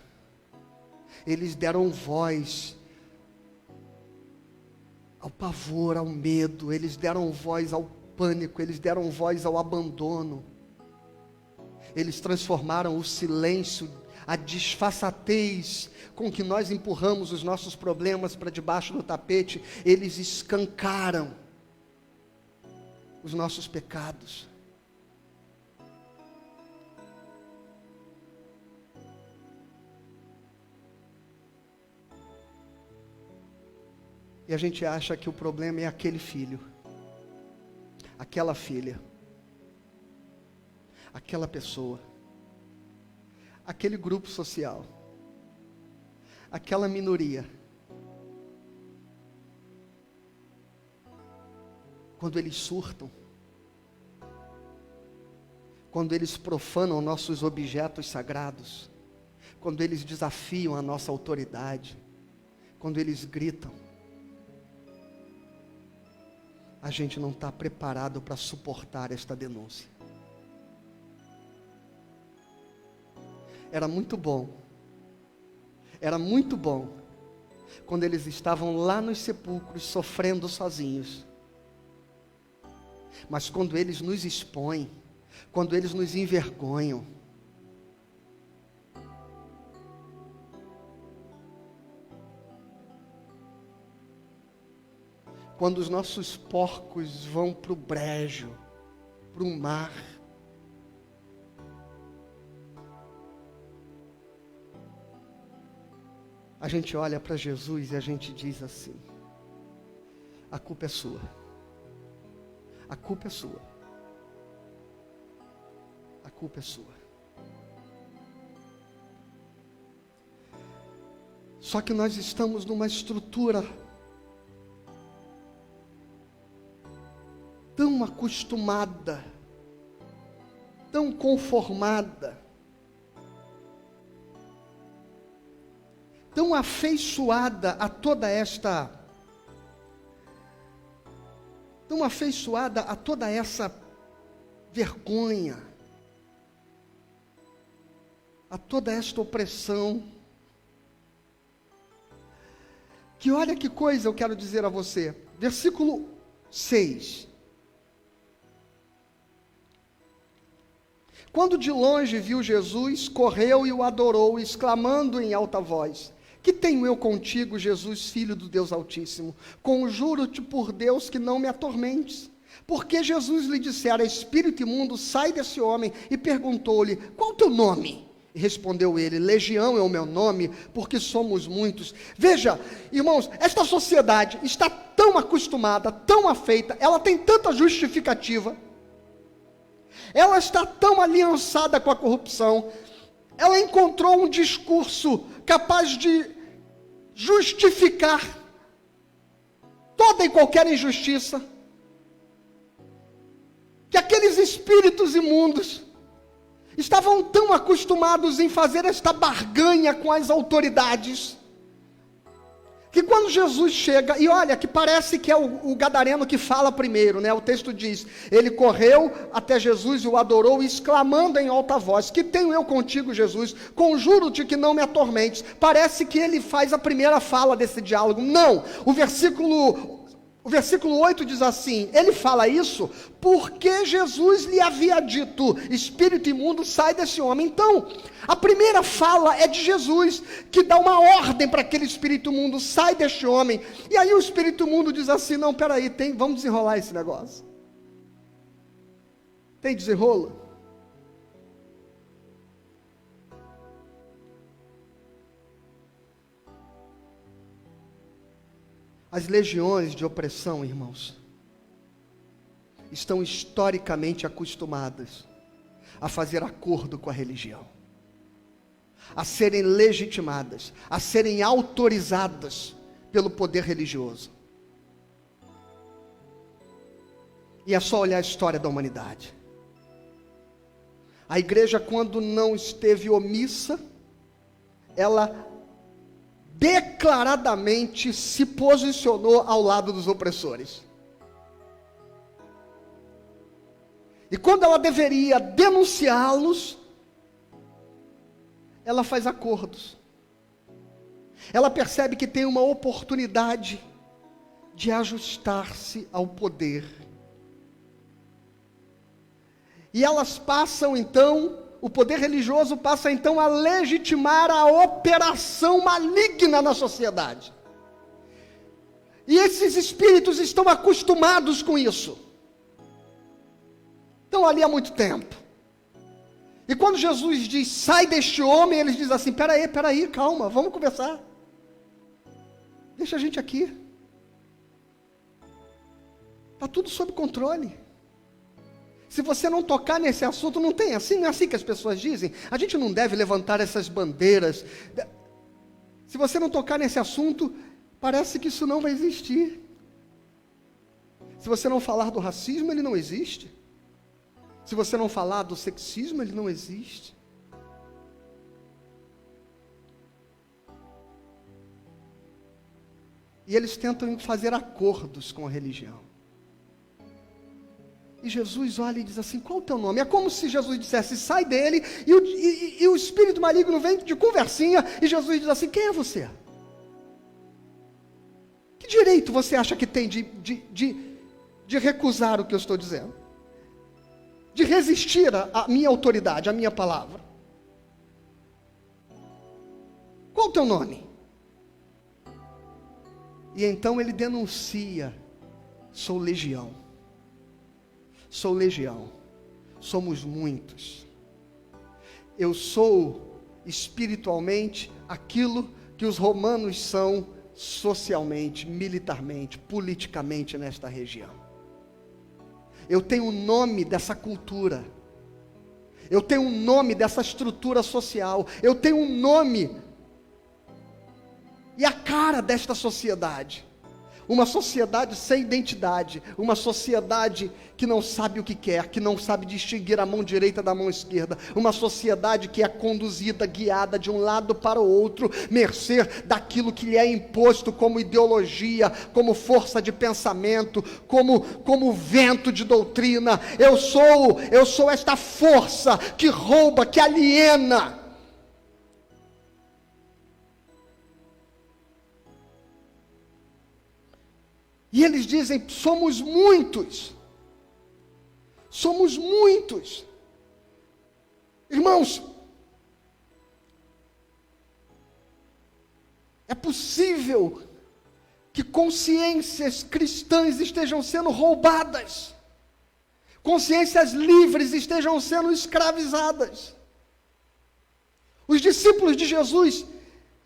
Eles deram voz ao pavor, ao medo. Eles deram voz ao pânico. Eles deram voz ao abandono. Eles transformaram o silêncio, a disfarçatez com que nós empurramos os nossos problemas para debaixo do tapete. Eles escancaram os nossos pecados. E a gente acha que o problema é aquele filho, aquela filha, aquela pessoa, aquele grupo social, aquela minoria. Quando eles surtam, quando eles profanam nossos objetos sagrados, quando eles desafiam a nossa autoridade, quando eles gritam, a gente não está preparado para suportar esta denúncia. Era muito bom quando eles estavam lá nos sepulcros sofrendo sozinhos. Mas quando eles nos expõem, quando eles nos envergonham, quando os nossos porcos vão para o brejo, para o mar, a gente olha para Jesus e a gente diz assim: a culpa é sua, a culpa é sua, a culpa é sua. Só que nós estamos numa estrutura tão acostumada, tão conformada, tão afeiçoada a toda essa vergonha, a toda esta opressão, que olha que coisa eu quero dizer a você, versículo 6. Quando de longe viu Jesus, correu e o adorou, exclamando em alta voz: que tenho eu contigo, Jesus, Filho do Deus Altíssimo? Conjuro-te por Deus que não me atormentes. Porque Jesus lhe dissera: espírito imundo, sai desse homem. E perguntou-lhe: qual o teu nome? E respondeu ele: Legião é o meu nome, porque somos muitos. Veja, irmãos, esta sociedade está tão acostumada, tão afeita, ela tem tanta justificativa, ela está tão aliançada com a corrupção, ela encontrou um discurso capaz de justificar toda e qualquer injustiça, que aqueles espíritos imundos estavam tão acostumados em fazer esta barganha com as autoridades, que quando Jesus chega, e olha, que parece que é o gadareno que fala primeiro, né? O texto diz, ele correu até Jesus e o adorou, exclamando em alta voz: que tenho eu contigo, Jesus? Conjuro-te que não me atormentes. Parece que ele faz a primeira fala desse diálogo. Não, o versículo 8 diz assim, ele fala isso porque Jesus lhe havia dito: espírito imundo, sai desse homem. Então, a primeira fala é de Jesus, que dá uma ordem para aquele espírito imundo: sai deste homem. E aí o espírito imundo diz assim: não, peraí, vamos desenrolar esse negócio. Tem desenrolo? As legiões de opressão, irmãos, estão historicamente acostumadas a fazer acordo com a religião, a serem legitimadas, a serem autorizadas pelo poder religioso. E é só olhar a história da humanidade. A igreja, quando não esteve omissa, ela declaradamente se posicionou ao lado dos opressores. E quando ela deveria denunciá-los, ela faz acordos. Ela percebe que tem uma oportunidade de ajustar-se ao poder. E elas passam então, o poder religioso passa então a legitimar a operação maligna na sociedade. E esses espíritos estão acostumados com isso. Estão ali há muito tempo. E quando Jesus diz: sai deste homem, eles dizem assim: peraí, calma, vamos conversar. Deixa a gente aqui. Está tudo sob controle. Se você não tocar nesse assunto, não é assim que as pessoas dizem. A gente não deve levantar essas bandeiras. Se você não tocar nesse assunto, parece que isso não vai existir. Se você não falar do racismo, ele não existe. Se você não falar do sexismo, ele não existe. E eles tentam fazer acordos com a religião. E Jesus olha e diz assim: qual o teu nome? É como se Jesus dissesse: sai dele, e o espírito maligno vem de conversinha, e Jesus diz assim: quem é você? Que direito você acha que tem de recusar o que eu estou dizendo? De resistir à minha autoridade, à minha palavra? Qual o teu nome? E então ele denuncia: sou legião. Sou legião, somos muitos. Eu sou espiritualmente aquilo que os romanos são socialmente, militarmente, politicamente nesta região. Eu tenho o nome dessa cultura, eu tenho o nome dessa estrutura social, eu tenho um nome e a cara desta sociedade. Uma sociedade sem identidade, uma sociedade que não sabe o que quer, que não sabe distinguir a mão direita da mão esquerda, uma sociedade que é conduzida, guiada de um lado para o outro, mercê daquilo que lhe é imposto como ideologia, como força de pensamento, como vento de doutrina. Eu sou esta força que rouba, que aliena. E eles dizem, somos muitos. Somos muitos. Irmãos, é possível que consciências cristãs estejam sendo roubadas. Consciências livres estejam sendo escravizadas. Os discípulos de Jesus,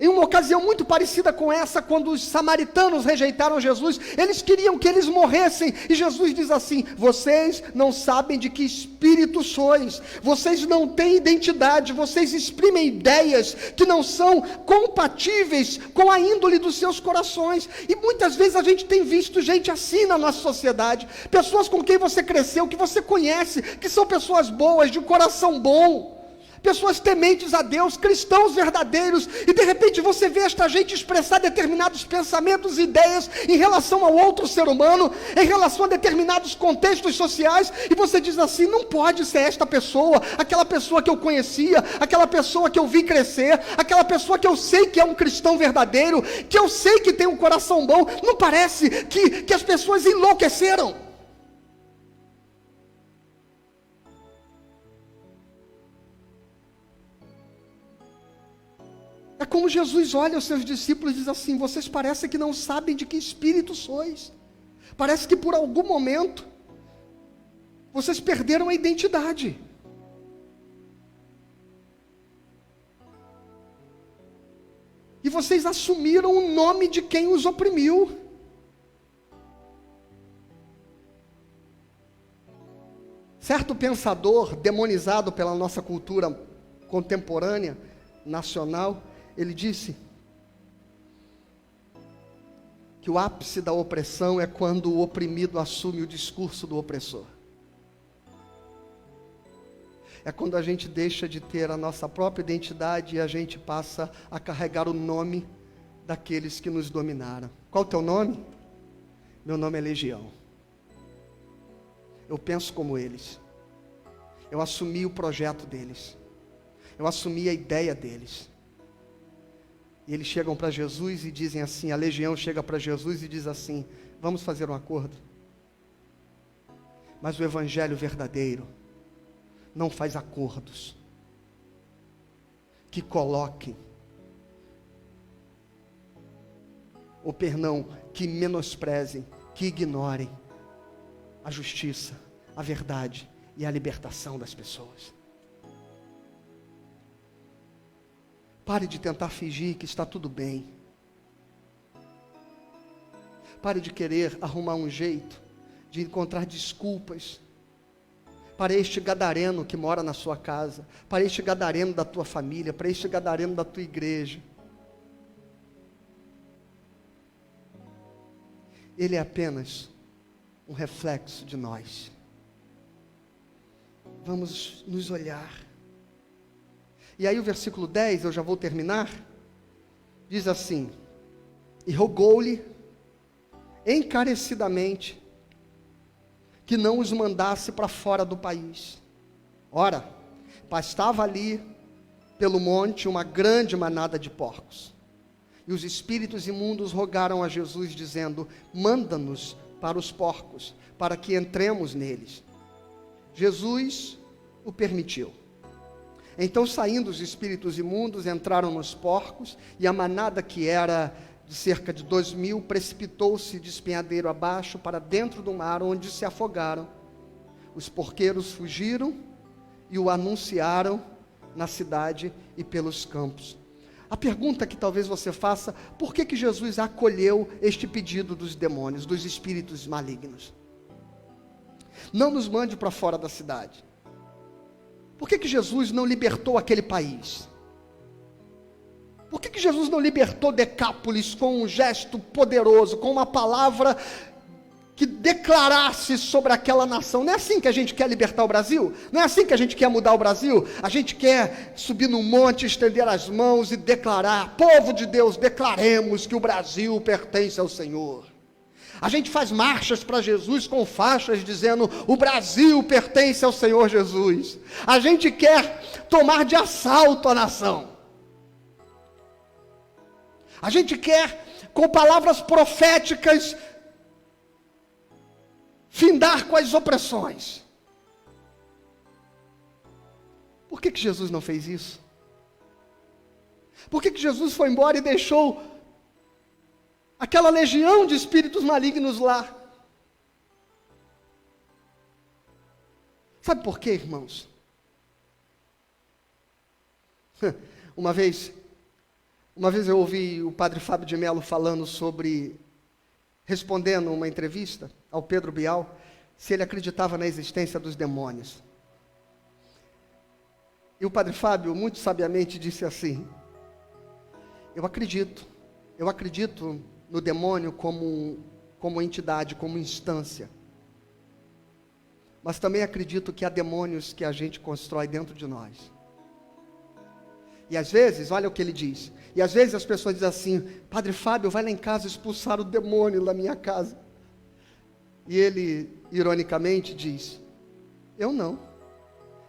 em uma ocasião muito parecida com essa, quando os samaritanos rejeitaram Jesus, eles queriam que eles morressem, e Jesus diz assim: vocês não sabem de que espírito sois, vocês não têm identidade, vocês exprimem ideias que não são compatíveis com a índole dos seus corações. E muitas vezes a gente tem visto gente assim na nossa sociedade, pessoas com quem você cresceu, que você conhece, que são pessoas boas, de um coração bom, pessoas tementes a Deus, cristãos verdadeiros, e de repente você vê esta gente expressar determinados pensamentos e ideias em relação ao outro ser humano, em relação a determinados contextos sociais, e você diz assim: não pode ser esta pessoa, aquela pessoa que eu conhecia, aquela pessoa que eu vi crescer, aquela pessoa que eu sei que é um cristão verdadeiro, que eu sei que tem um coração bom. Não parece que as pessoas enlouqueceram? É como Jesus olha os seus discípulos e diz assim: vocês parecem que não sabem de que espírito sois. Parece que por algum momento vocês perderam a identidade. E vocês assumiram o nome de quem os oprimiu. Certo pensador, demonizado pela nossa cultura contemporânea, nacional, ele disse que o ápice da opressão é quando o oprimido assume o discurso do opressor. É quando a gente deixa de ter a nossa própria identidade e a gente passa a carregar o nome daqueles que nos dominaram. Qual o teu nome? Meu nome é Legião. Eu penso como eles. Eu assumi o projeto deles. Eu assumi a ideia deles. E eles chegam para Jesus e dizem assim, a legião chega para Jesus e diz assim: vamos fazer um acordo. Mas o evangelho verdadeiro não faz acordos que coloquem, ou perdão, que menosprezem, que ignorem a justiça, a verdade e a libertação das pessoas. Pare de tentar fingir que está tudo bem. Pare de querer arrumar um jeito, de encontrar desculpas para este gadareno que mora na sua casa, para este gadareno da tua família, para este gadareno da tua igreja. Ele é apenas um reflexo de nós. Vamos nos olhar. E aí o versículo 10, eu já vou terminar, diz assim: e rogou-lhe encarecidamente que não os mandasse para fora do país. Ora, pastava ali pelo monte uma grande manada de porcos. E os espíritos imundos rogaram a Jesus, dizendo: manda-nos para os porcos, para que entremos neles. Jesus o permitiu. Então, saindo os espíritos imundos, entraram nos porcos, e a manada, que era de cerca de 2.000, precipitou-se de espinhadeiro abaixo para dentro do mar, onde se afogaram. Os porqueiros fugiram e o anunciaram na cidade e pelos campos. A pergunta que talvez você faça: por que Jesus acolheu este pedido dos demônios, dos espíritos malignos? Não nos mande para fora da cidade. Por que Jesus não libertou aquele país? Por que Jesus não libertou Decápolis com um gesto poderoso, com uma palavra que declarasse sobre aquela nação? Não é assim que a gente quer libertar o Brasil? Não é assim que a gente quer mudar o Brasil? A gente quer subir num monte, estender as mãos e declarar: povo de Deus, declaremos que o Brasil pertence ao Senhor. A gente faz marchas para Jesus com faixas dizendo: o Brasil pertence ao Senhor Jesus. A gente quer tomar de assalto a nação. A gente quer, com palavras proféticas, findar com as opressões. Por que Jesus não fez isso? Por que Jesus foi embora e deixou aquela legião de espíritos malignos lá? Sabe por quê, irmãos? Uma vez eu ouvi o padre Fábio de Mello falando respondendo uma entrevista ao Pedro Bial, se ele acreditava na existência dos demônios. E o padre Fábio, muito sabiamente, disse assim: eu acredito no demônio como entidade, como instância. Mas também acredito que há demônios que a gente constrói dentro de nós. E às vezes, olha o que ele diz, e às vezes as pessoas dizem assim: Padre Fábio, vai lá em casa expulsar o demônio da minha casa. E ele, ironicamente, diz: eu não,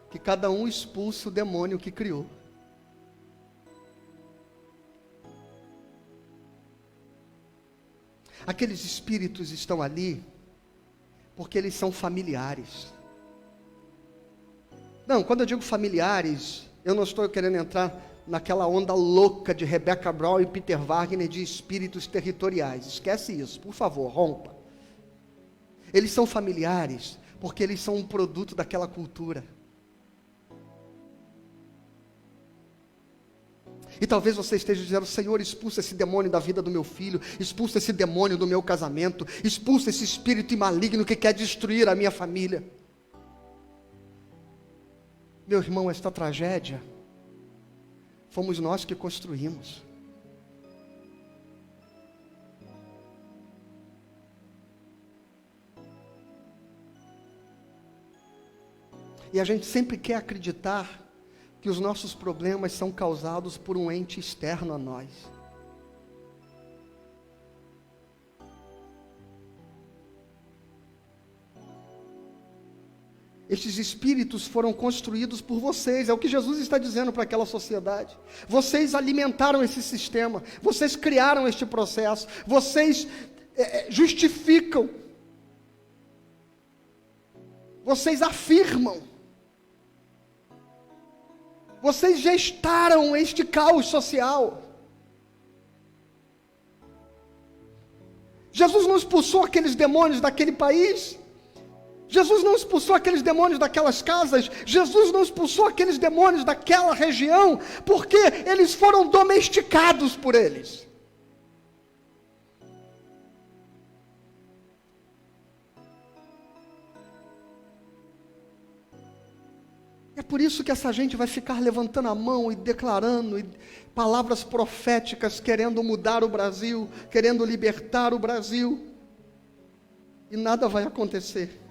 que cada um expulse o demônio que criou. Aqueles espíritos estão ali porque eles são familiares. Não, quando eu digo familiares, eu não estou querendo entrar naquela onda louca de Rebecca Brown e Peter Wagner de espíritos territoriais. Esquece isso, por favor, rompa. Eles são familiares porque eles são um produto daquela cultura. E talvez você esteja dizendo: Senhor, expulsa esse demônio da vida do meu filho, expulsa esse demônio do meu casamento, expulsa esse espírito maligno que quer destruir a minha família. Meu irmão, esta tragédia fomos nós que construímos. E a gente sempre quer acreditar que os nossos problemas são causados por um ente externo a nós. Estes espíritos foram construídos por vocês, é o que Jesus está dizendo para aquela sociedade. Vocês alimentaram esse sistema, vocês criaram este processo, vocês justificam, vocês afirmam, vocês gestaram este caos social. Jesus não expulsou aqueles demônios daquele país. Jesus não expulsou aqueles demônios daquelas casas. Jesus não expulsou aqueles demônios daquela região, porque eles foram domesticados por eles. É por isso que essa gente vai ficar levantando a mão e declarando palavras proféticas, querendo mudar o Brasil, querendo libertar o Brasil, e nada vai acontecer.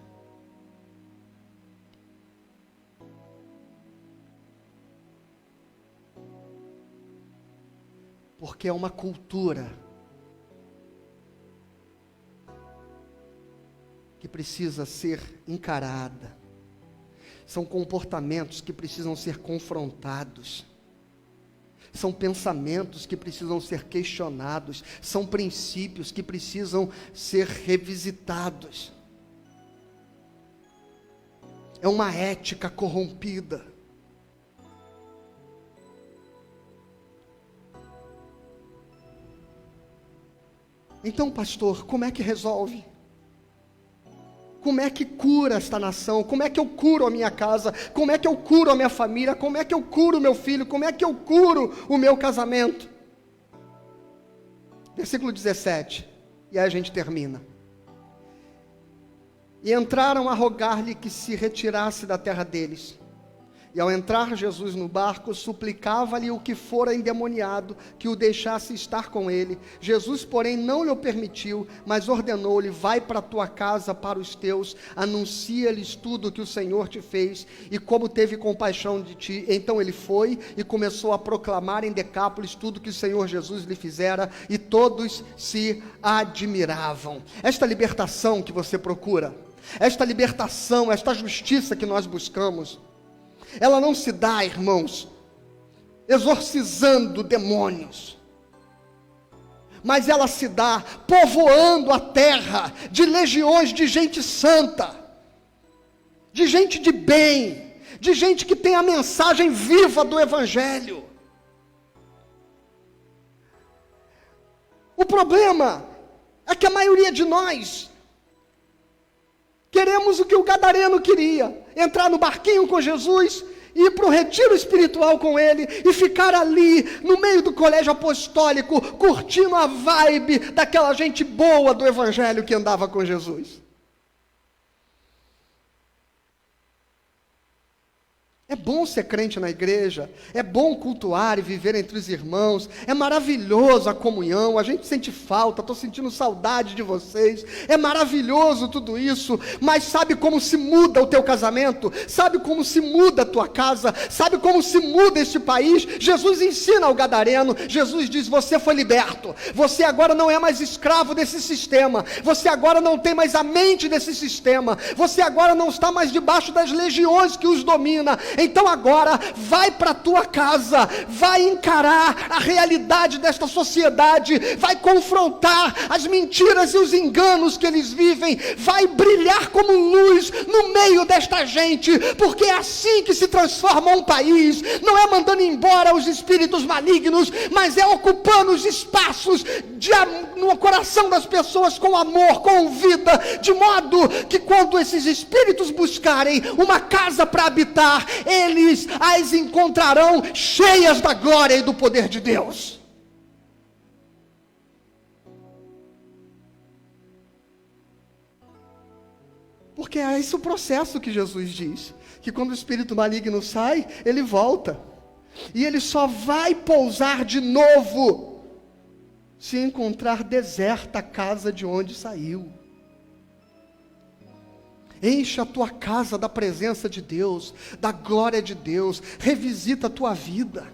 Porque é uma cultura que precisa ser encarada. São comportamentos que precisam ser confrontados. São pensamentos que precisam ser questionados. São princípios que precisam ser revisitados. É uma ética corrompida. Então, pastor, como é que resolve? Como é que cura esta nação? Como é que eu curo a minha casa? Como é que eu curo a minha família? Como é que eu curo o meu filho? Como é que eu curo o meu casamento? Versículo 17, e aí a gente termina. E entraram a rogar-lhe que se retirasse da terra deles. E ao entrar Jesus no barco, suplicava-lhe o que fora endemoniado, que o deixasse estar com ele. Jesus, porém, não lhe permitiu, mas ordenou-lhe: vai para a tua casa, para os teus, anuncia-lhes tudo o que o Senhor te fez, e como teve compaixão de ti. Então ele foi e começou a proclamar em Decápolis tudo que o Senhor Jesus lhe fizera, e todos se admiravam. Esta libertação que você procura, esta libertação, esta justiça que nós buscamos, ela não se dá, irmãos, exorcizando demônios, mas ela se dá povoando a terra de legiões de gente santa, de gente de bem, de gente que tem a mensagem viva do Evangelho. O problema é que a maioria de nós queremos o que o gadareno queria: entrar no barquinho com Jesus, ir para o retiro espiritual com ele, e ficar ali no meio do colégio apostólico, curtindo a vibe daquela gente boa do Evangelho que andava com Jesus. É bom ser crente na igreja, é bom cultuar e viver entre os irmãos, é maravilhoso a comunhão, a gente sente falta, estou sentindo saudade de vocês, é maravilhoso tudo isso, mas sabe como se muda o teu casamento? Sabe como se muda a tua casa? Sabe como se muda este país? Jesus ensina ao gadareno, Jesus diz: você foi liberto, você agora não é mais escravo desse sistema, você agora não tem mais a mente desse sistema, você agora não está mais debaixo das legiões que os domina. Então agora vai para a tua casa, vai encarar a realidade desta sociedade, vai confrontar as mentiras e os enganos que eles vivem, vai brilhar como luz no meio desta gente, porque é assim que se transforma um país. Não é mandando embora os espíritos malignos, mas é ocupando os espaços no coração das pessoas com amor, com vida, de modo que quando esses espíritos buscarem uma casa para habitar, eles as encontrarão cheias da glória e do poder de Deus. Porque é esse o processo que Jesus diz, que quando o espírito maligno sai, ele volta, e ele só vai pousar de novo se encontrar deserta a casa de onde saiu. Enche a tua casa da presença de Deus, da glória de Deus, revisita a tua vida,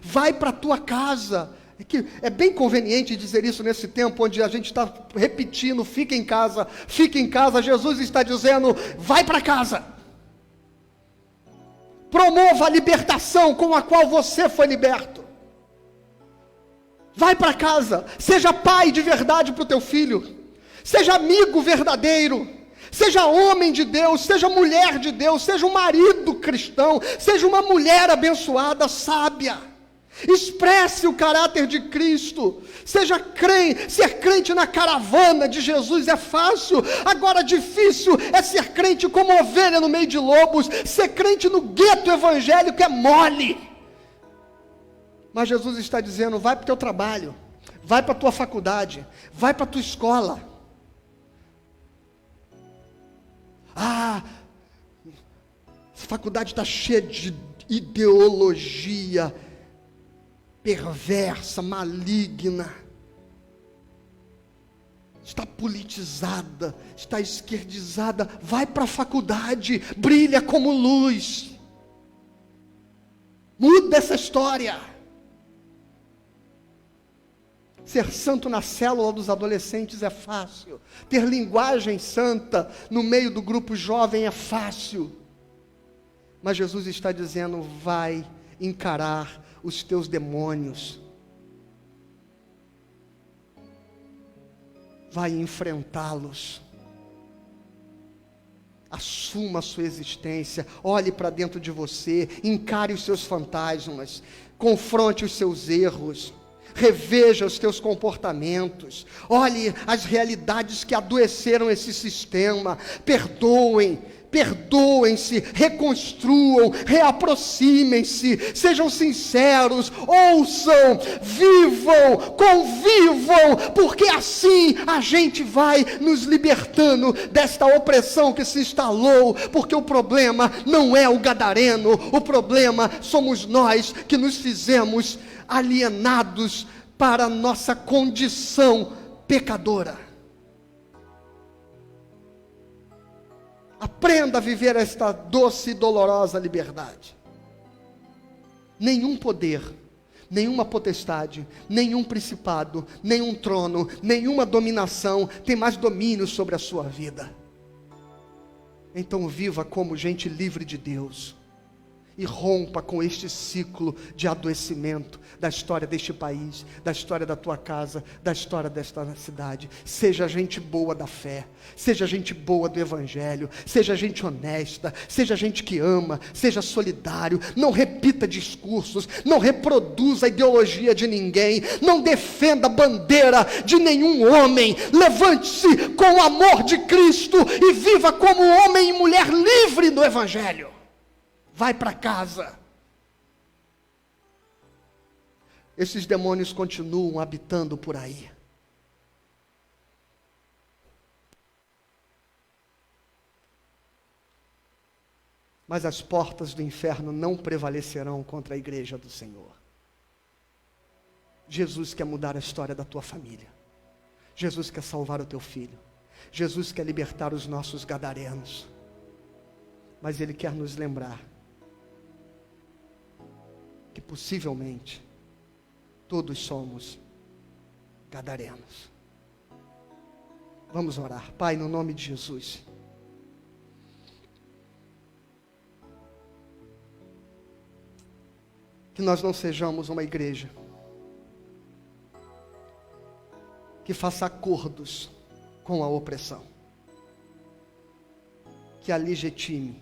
vai para a tua casa. É bem conveniente dizer isso nesse tempo onde a gente está repetindo: fica em casa, fica em casa. Jesus está dizendo: vai para casa, promova a libertação com a qual você foi liberto, vai para casa, seja pai de verdade para o teu filho, seja amigo verdadeiro, seja homem de Deus, seja mulher de Deus, seja um marido cristão, seja uma mulher abençoada, sábia, expresse o caráter de Cristo, seja crente. Ser crente na caravana de Jesus é fácil, agora difícil é ser crente como ovelha no meio de lobos, ser crente no gueto evangélico é mole. Mas Jesus está dizendo: vai para o teu trabalho, vai para a tua faculdade, vai para a tua escola. Essa faculdade está cheia de ideologia perversa, maligna, está politizada, está esquerdizada. Vai para a faculdade, brilha como luz, muda essa história. Ser santo na célula dos adolescentes é fácil, ter linguagem santa no meio do grupo jovem é fácil, mas Jesus está dizendo: vai encarar os teus demônios, vai enfrentá-los, assuma a sua existência, olhe para dentro de você, encare os seus fantasmas, confronte os seus erros, reveja os teus comportamentos, olhe as realidades que adoeceram esse sistema, perdoem-se, reconstruam, reaproximem-se, sejam sinceros, ouçam, vivam, convivam, porque assim a gente vai nos libertando desta opressão que se instalou, porque o problema não é o gadareno, o problema somos nós que nos fizemos alienados para a nossa condição pecadora. Aprenda a viver esta doce e dolorosa liberdade. Nenhum poder, nenhuma potestade, nenhum principado, nenhum trono, nenhuma dominação tem mais domínio sobre a sua vida. Então viva como gente livre de Deus. E rompa com este ciclo de adoecimento da história deste país, da história da tua casa, da história desta cidade. Seja gente boa da fé, seja gente boa do evangelho, seja gente honesta, seja gente que ama, seja solidário. Não repita discursos, não reproduza a ideologia de ninguém, não defenda a bandeira de nenhum homem. Levante-se com o amor de Cristo e viva como homem e mulher livre no evangelho. Vai para casa. Esses demônios continuam habitando por aí. Mas as portas do inferno não prevalecerão contra a igreja do Senhor. Jesus quer mudar a história da tua família. Jesus quer salvar o teu filho. Jesus quer libertar os nossos gadarenos. Mas Ele quer nos lembrar que possivelmente todos somos gadarenos. Vamos orar. Pai, no nome de Jesus, que nós não sejamos uma igreja que faça acordos com a opressão, que a legitime,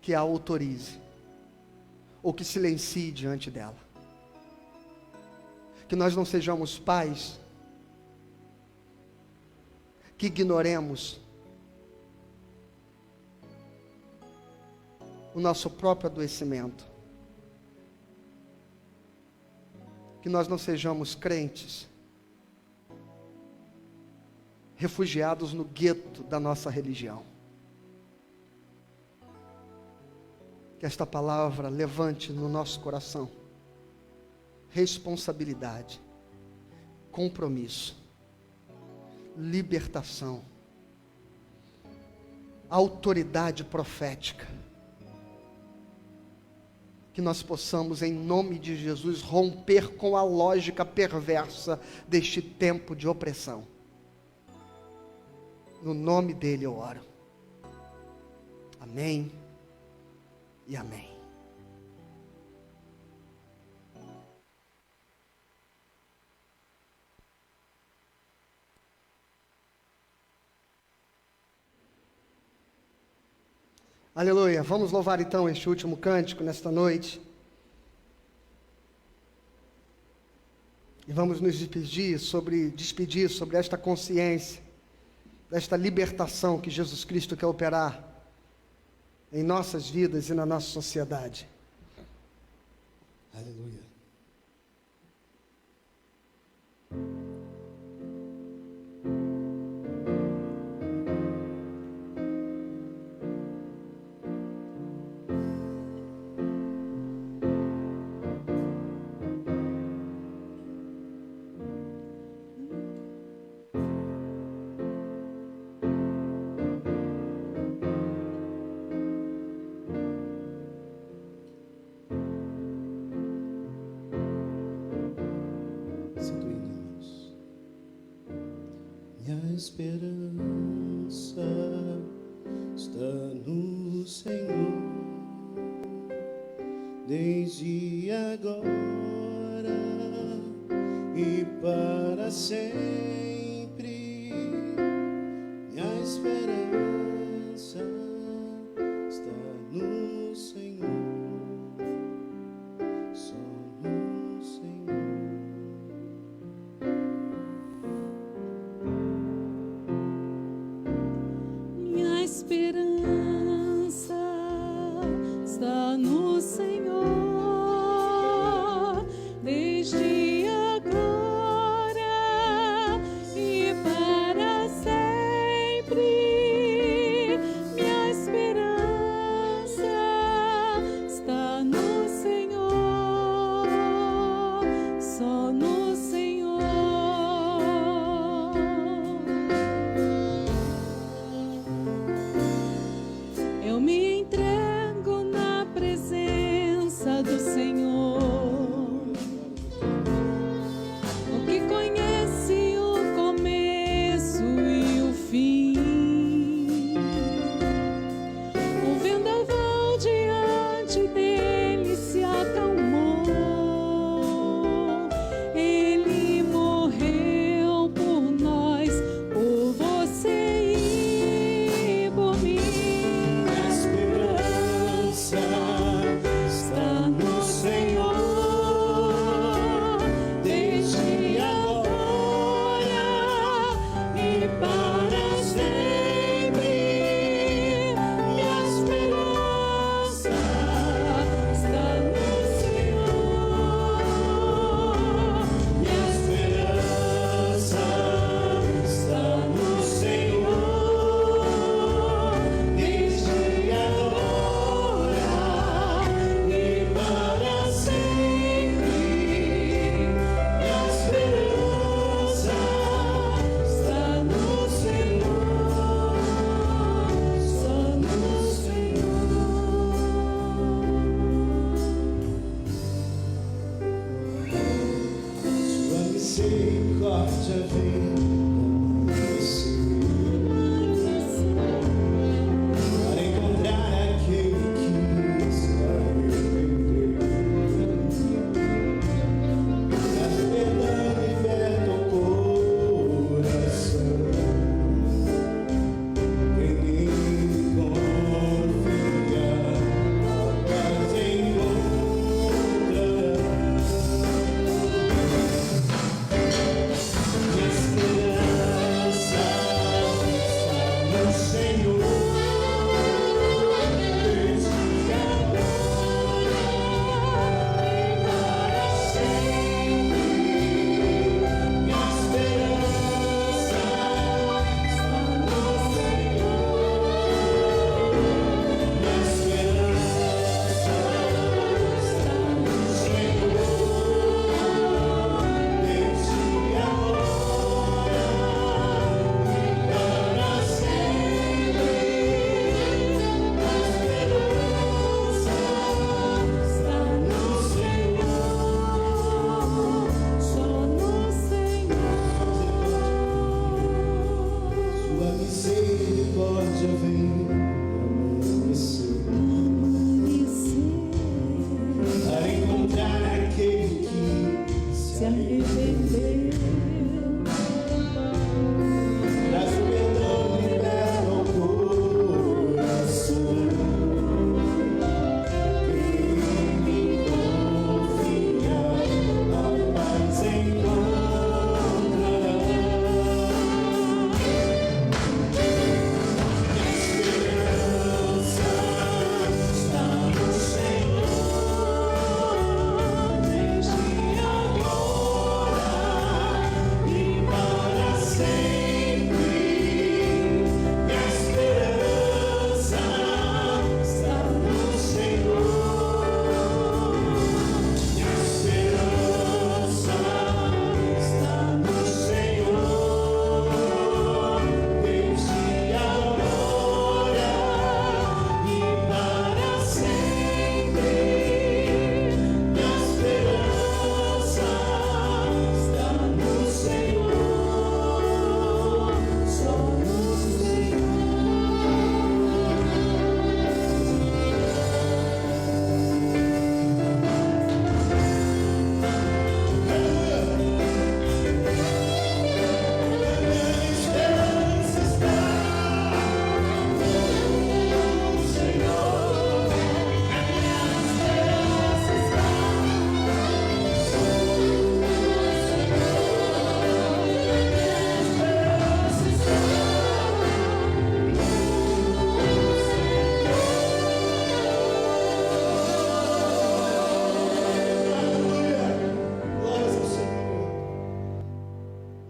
que a autorize, ou que silencie diante dela. Que nós não sejamos pais que ignoremos o nosso próprio adoecimento. Que nós não sejamos crentes refugiados no gueto da nossa religião. Que esta palavra levante no nosso coração responsabilidade, compromisso, libertação, autoridade profética. Que nós possamos, em nome de Jesus, romper com a lógica perversa deste tempo de opressão. No nome dele eu oro. Amém e amém. Aleluia. Vamos louvar então este último cântico nesta noite. E vamos nos despedir sobre esta consciência, desta libertação que Jesus Cristo quer operar em nossas vidas e na nossa sociedade. Aleluia. Minha esperança está no Senhor, desde agora e para sempre. Minha esperança está no Senhor, só no Senhor. Minha esperança está no Senhor, desde agora e para sempre. Minha esperança está no Senhor, só no Senhor. Eu me entrego na presença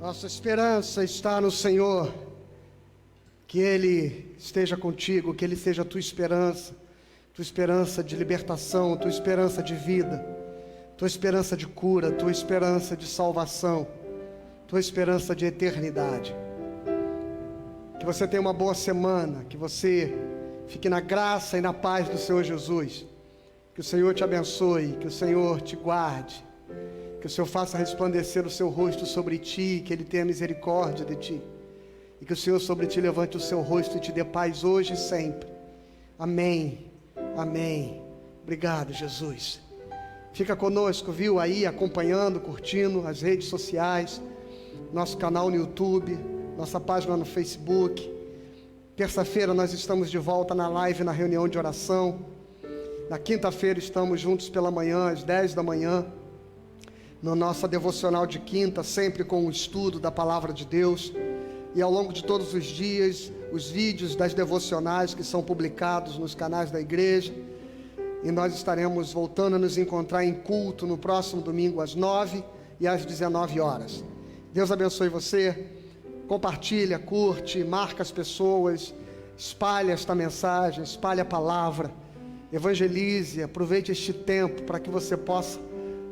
Nossa esperança está no Senhor. Que Ele esteja contigo, que Ele seja a tua esperança de libertação, tua esperança de vida, tua esperança de cura, tua esperança de salvação, tua esperança de eternidade. Que você tenha uma boa semana, que você fique na graça e na paz do Senhor Jesus. Que o Senhor te abençoe, que o Senhor te guarde, que o Senhor faça resplandecer o seu rosto sobre ti, que Ele tenha misericórdia de ti, e que o Senhor sobre ti levante o seu rosto e te dê paz hoje e sempre. Amém, amém. Obrigado, Jesus. Fica conosco, viu, aí acompanhando, curtindo as redes sociais, nosso canal no YouTube, nossa página no Facebook. Terça-feira nós estamos de volta na live, na reunião de oração. Na quinta-feira estamos juntos pela manhã, às 10 da manhã, na nossa devocional de quinta, sempre com o estudo da Palavra de Deus. E ao longo de todos os dias, os vídeos das devocionais que são publicados nos canais da igreja. E nós estaremos voltando a nos encontrar em culto no próximo domingo, às 9 e às 19 horas. Deus abençoe você. Compartilha, curte, marca as pessoas, espalhe esta mensagem, espalhe a palavra, evangelize, aproveite este tempo para que você possa,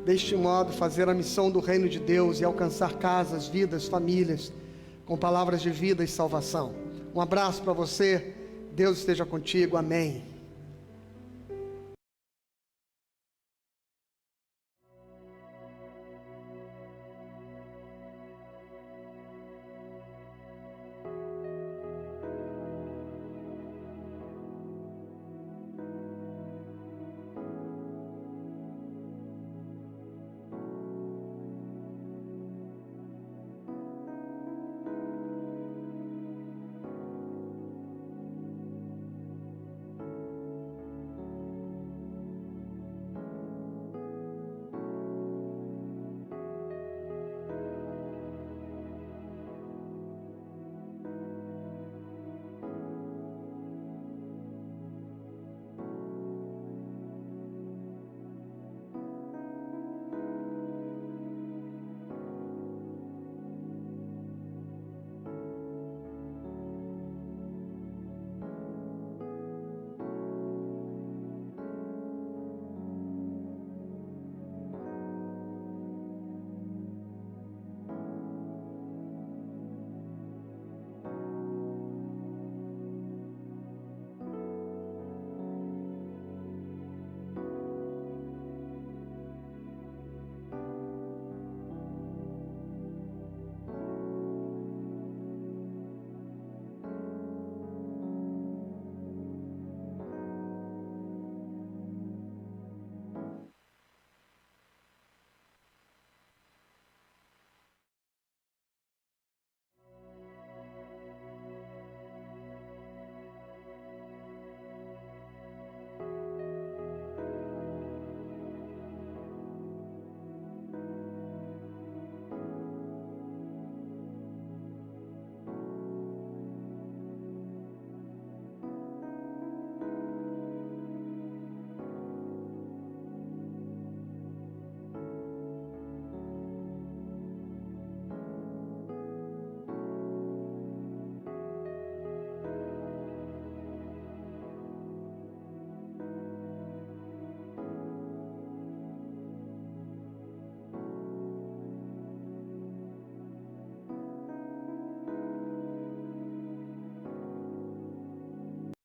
deste modo, fazer a missão do reino de Deus e alcançar casas, vidas, famílias, com palavras de vida e salvação. Um abraço para você, Deus esteja contigo, amém.